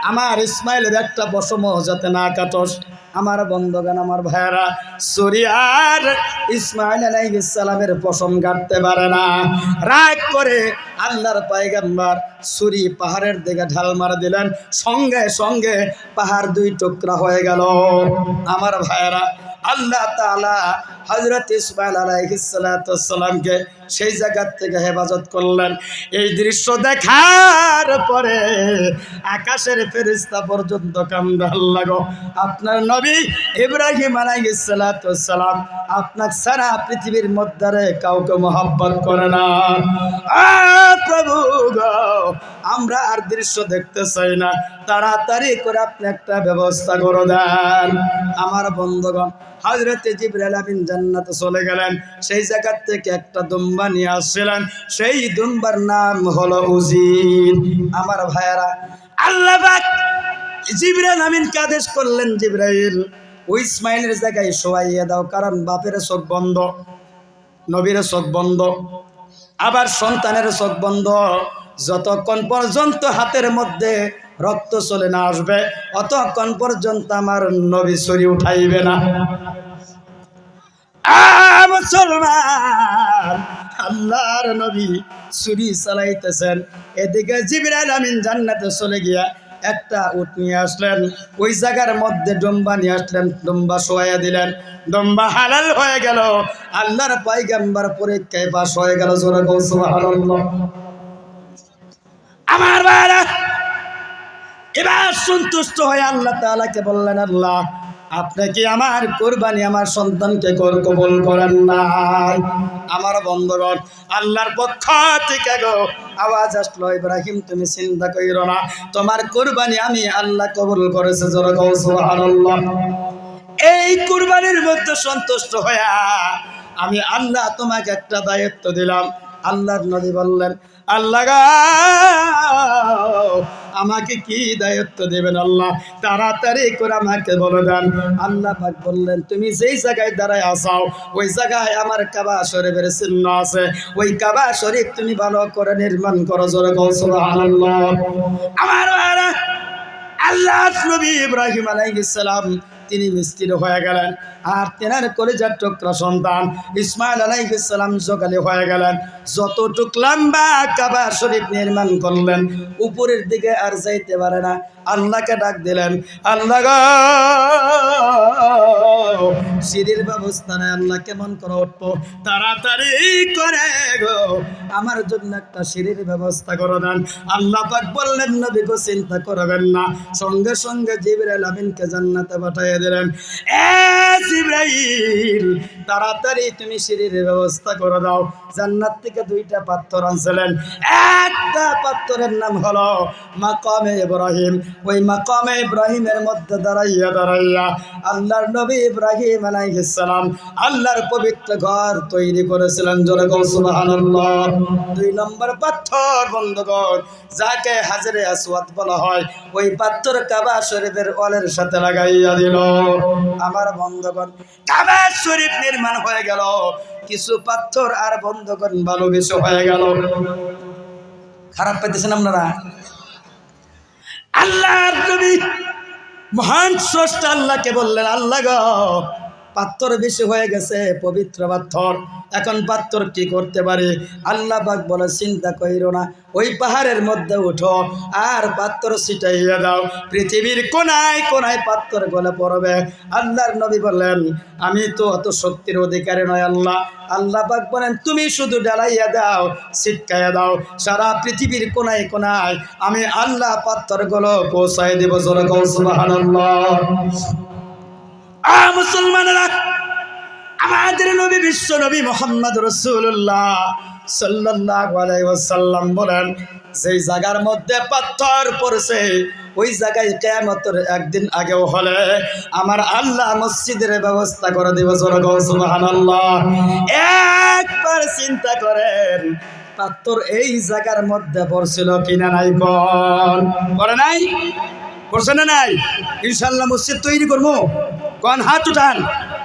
S1: আমার ইসমাইলের একটা পশমও যাতে না কাটস। আমার বন্ধুগণ, আমার ভাইয়েরা, ছুরি আর ইসমাইল আলাইহিস সালামের পশম কাটতে পারে না। রাগ করে আল্লাহর পয়গম্বর ছুরি পাহাড়ের দিকে ঢাল মারা দিলেন, সঙ্গে সঙ্গে পাহাড় দুই টুকরা হয়ে গেল। আমার ভাইয়েরা, আল্লাহ তাআলা হযরত ইসমাইল আলাইহিস সালামকে সেই জায়গা থেকে হেফাজত করলেন। এই দৃশ্য দেখার পরে আকাশের ফেরেশতা পর্যন্ত কান্দে, আল্লাহ গো আপনার নবী ইব্রাহিম আলাইহিস সালাম আপনার সারা পৃথিবীর মধ্যে কাউকে মহব্বত করে না। প্রভু গো আমরা আর দৃশ্য দেখতে চাই না, তাড়াতাড়ি করে আপনি একটা ব্যবস্থা করে দেন। আমার বন্ধুগণ, হযরত জিবরাইল আমিন জান্নাতে চলে গেলেন, সেই জায়গা থেকে একটা দুম্বা নিয়ে আসছিলেন, সেই দুম্বার নাম হলো উজির। আমার ভাইয়েরা, আল্লাহ পাক জিবরাইল আমিনকে আদেশ করলেন, জিবরাইল ওই ইসমাইলের জায়গায় শোয়াইয়ে দাও, কারণ বাপের চোখ বন্ধ, নবীর চোখ বন্ধ, আবার সন্তানের চোখ বন্ধ। যতক্ষণ পর্যন্ত হাতের মধ্যে রক্ত চলে না আসবে অতক্ষণ পর্যন্ত আমার নবী ছুরি উঠাইবে না। মুসলমান, আল্লাহর নবী ছুরি চালাইতেছেন, এদিকে জিবরাইল আমিন জান্নাতে চলে গিয়া একটা উট নিয়ে আসলেন, ওই জায়গার মধ্যে ডুম্বা নিয়ে আসলেন, ডুম্বা শোয়াইয়া দিলেন, ডুম্বা হালাল হয়ে গেল। আল্লাহর পয়গম্বর পরীক্ষায় পাস হয়ে গেল। জোরে বল সুবহানাল্লাহ। আমার ভাইরা, এবার সন্তুষ্ট হয়ে আল্লাহ তাআলাকে বললেন, আল্লাহ আপনি কি আমার কুরবানি আমার সন্তানকে কবুল করেন নাই? আমার বন্ধুগণ, আল্লাহর পক্ষ থেকে গো আওয়াজ আসলো, ইব্রাহিম তুমি চিন্তা কইরো না, তোমার কুরবানি আমি আল্লাহ কবুল করেছে। জোরে বল সুবহানাল্লাহ। এই কুরবানির মধ্যে সন্তুষ্ট হয়ে আমি আল্লাহ তোমাকে একটা দায়িত্ব দিলাম। আল্লাহর নবী বললেন, আল্লাহ গো আমাকে কি দায়িত্ব দেবেন আল্লাহ, তাড়াতাড়ি করে আমাকে বলে দেন। আল্লাহ পাক বললেন, তুমি যেই জায়গায় দাঁড়ায় আসাও ওই জায়গায় আমার কাবা শরীফের চিহ্ন আছে, ওই কাবা শরীফ তুমি ভালো করে নির্মাণ করো। জোরে বল সুবহানাল্লাহ। আমার আল্লাহ নবী ইব্রাহিম আলাইহিস সালাম তিনি মিস্ত্রি হয়ে গেলেন, আর তেনার কলিজার টুকরা সন্তান ইসমাইল আলাইহিস সালাম সকালে হয়ে গেলেন। যতটুক লম্বা কাবা শরীফ নির্মাণ করলেন, উপরের দিকে আর যাইতে পারে না। আল্লাহকে ডাক দিলেন, আল্লাহ গো সিঁড়ির ব্যবস্থা নাই, আল্লাহ কেমন করে উঠবো, তাড়াতাড়ি করে গো আমার জন্য একটা সিঁড়ির ব্যবস্থা করে দেন। আল্লাহ পাক বললেন, নবী গো চিন্তা করবেন না, সঙ্গে সঙ্গে জিবরাইল আমিনকে জান্নাতে পাঠিয়ে দিলেন। এ জিবরাইল তাড়াতাড়ি তুমি সিঁড়ির ব্যবস্থা করে দাও। জান্নাত থেকে দুইটা পাথর আনছিলেন, একটা পাথরের নাম হলো মাকামে ইব্রাহিম। ওই মাকামে ইব্রাহিমের মধ্যে দাঁড়াইয়া দাঁড়াইয়া আল্লাহর নবী ইব্রাহিম আলাইহিস সালাম আল্লাহর পবিত্র ঘর তৈরি করেছিলেন। জোরে বল সুবহানাল্লাহ। দুই নম্বর পাথর বন্ধুগণ, যাকে হাজরে আসওয়াদ বলা হয়, ওই পাথর কাবা শরীফের ওয়ালের সাথে লাগাইয়া দিল। আমার বন্ধুগণ, কাবা শরীফ নির্মাণ হয়ে গেল, কিছু পাথর আর বন্ধুগণ ভালোবেসে হয়ে গেল। খারাপ পাইতেছেন আপনারা? আল্লাহর নবী মহান স্রষ্টা আল্লাহকে বললেন, আল্লাহ গো পাথর বেশি হয়ে গেছে, পবিত্র পাথর, এখন পাথর কি করতে পারি? আল্লাহ পাক বলে, চিন্তা কইরো না, ওই পাহাড়ের মধ্যে উঠো আর পাথর ছিটাইয়া দাও, পৃথিবীর কোনায় কোনায় পাথর গলে পড়বে। আল্লাহর নবী বললেন, আমি তো অত শক্তির অধিকারী নয় আল্লাহ। আল্লাহ পাক বলেন, তুমি শুধু ডালাইয়া দাও, ছিটকাইয়া দাও, সারা পৃথিবীর কোনায় কোনায় আমি আল্লাহ পাথর গুলো পৌঁছাই দেব। জোরে বল সুবহানাল্লাহ। মুসলমানেরা, আমাদের নবী বিশ্ব নবী মুহাম্মদ রাসূলুল্লাহ সাল্লাল্লাহু আলাইহি ওয়াসাল্লাম বলেন, যেই জায়গার মধ্যে পাথর পড়ছে ওই জায়গায় কিয়ামতের একদিন আগেও হলে আমার আল্লাহ মসজিদের ব্যবস্থা করে দেব। সুবহানাল্লাহ। একবার চিন্তা করেন, পাথর এই জায়গার মধ্যে পড়ছিল কিনা নাই? কোন করে নাই? পড়ছে না নাই? ইনশাআল্লাহ মসজিদ তৈরি করবো। কোন হাত উঠান,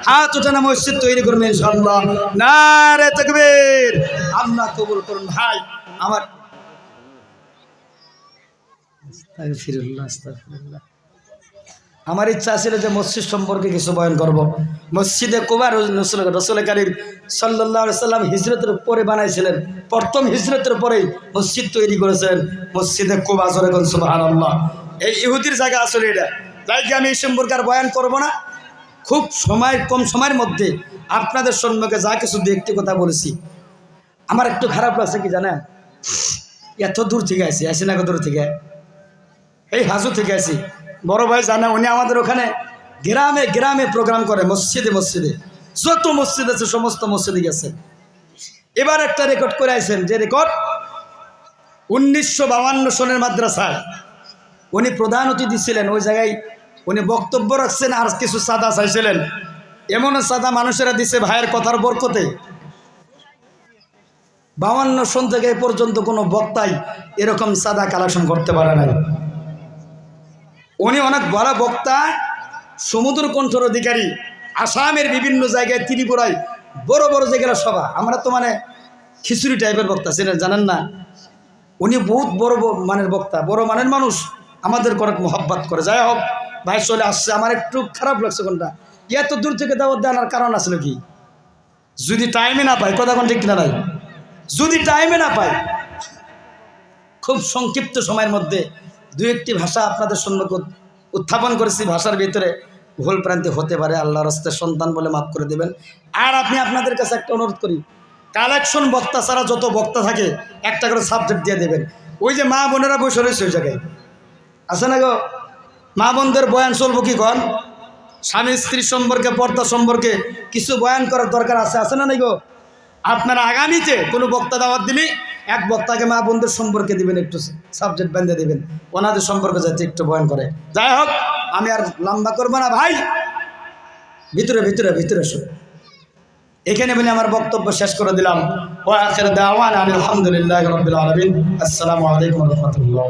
S1: হাত উঠানো মসজিদ তৈরি করবো ইনশাআল্লাহ। নারে তাকবীর। আল্লাহ কবুল করুন। ভাই আমার আমার ইচ্ছা ছিল যে মসজিদ সম্পর্কে কিছু বয়ান করব। মসজিদে কুবা রাসূল কারীম সাল্লাল্লাহু আলাইহি সাল্লাম হিজরতের পরে বানাইছিলেন, প্রথম হিজরতের পরেই মসজিদ তৈরি করেছেন মসজিদে কুবা। সুবহানাল্লাহ। এই ইহুদির জায়গা আসলে এটা, তাই কি আমি এই সম্পর্কে আর বয়ান করবো না। খুব কম সময়ের মধ্যে আপনাদের সম্মুখে যা কিছু একটি কথা বলেছি, আমার একটু খারাপ লাগছে কি জানেন, এত দূর থেকে আসি না, দূর থেকে এই হাজু থেকে আসি। বড় ভাই জানে, উনি আমাদের ওখানে গ্রামে গ্রামে প্রোগ্রাম করে, মসজিদে মসজিদে, যত মসজিদ আছে সমস্ত মসজিদে গেছেন। এবার একটা রেকর্ড করে আইছেন, যে রেকর্ড 1952 সনের মাদ্রাসায় উনি প্রধান অতিথি ছিলেন। ওই জায়গায় উনি বক্তব্য রাখছেন আর কিছু চাঁদা চাইছিলেন। এমন চাঁদা মানুষেরা দিছে ভাইয়ের কথার বরকতে। 52 সন থেকে এ পর্যন্ত কোনো বক্তাই এরকম চাঁদা কালেকশন করতে পারে নাই। উনি অনেক বড় বক্তা, সমুদ্র কণ্ঠর অধিকারী। আসামের বিভিন্ন জায়গায়, ত্রিপুরায় বড় বড় জায়গার সভা। আমরা তো মানে খিচুড়ি টাইপের বক্তা ছিলেন, জানেন না। উনি বহুত বড় মানের বক্তা, বড় মানের মানুষ, আমাদের অনেক মোহাব্বত করে। যাই হোক, ভাই চলে আসছে। আমার একটু খারাপ লাগছে কোনটা, এত দূর থেকে দাওয়াত দেওয়ার কারণ আসলে কি, যদি টাইমে না পাই, কথা কোন ঠিক না নাই, যদি টাইমে না পাই, খুব সংক্ষিপ্ত সময়ের মধ্যে দু একটি ভাষা আপনাদের সম্মুখে উত্থাপন করেছি। ভাষার ভিতরে ভুল প্রান্তি হতে পারে, আল্লাহর রাস্তায় সন্তান বলে মাফ করে দেবেন। আর আপনি আপনাদের কাছে একটা অনুরোধ করি, কালেকশন বক্তা ছাড়া যত বক্তা থাকে একটা করে সাবজেক্ট দিয়ে দেবেন। ওই যে মা বোনেরা বসে রয়েছে ওই জায়গায়, আছে না গো, মা বোনদের বয়ান চলবো কি কন? স্বামী স্ত্রী সম্পর্কে, পর্দা সম্পর্কে কিছু বয়ান করার দরকার আছে না নাই গো? আপনারা আগামীতে কোনো বক্তা দাওয়াত দিলে এক বক্তাকে মা বোনদের সম্পর্কে দিবেন, একটু সাবজেক্ট বেঁধে দিবেন, ওনাদের সম্পর্কে যাতে একটু বয়ান করে। যাই হোক, আমি আর লম্বা করবো না ভাই, ভিতরে ভিতরে ভিতরে এসো। এখানে বলে আমার বক্তব্য শেষ করে দিলাম। ওয়া আখির দাওয়ানা আলহামদুলিল্লাহি রাব্বিল আলামিন। আসসালামু আলাইকুম ওয়া রাহমাতুল্লাহ।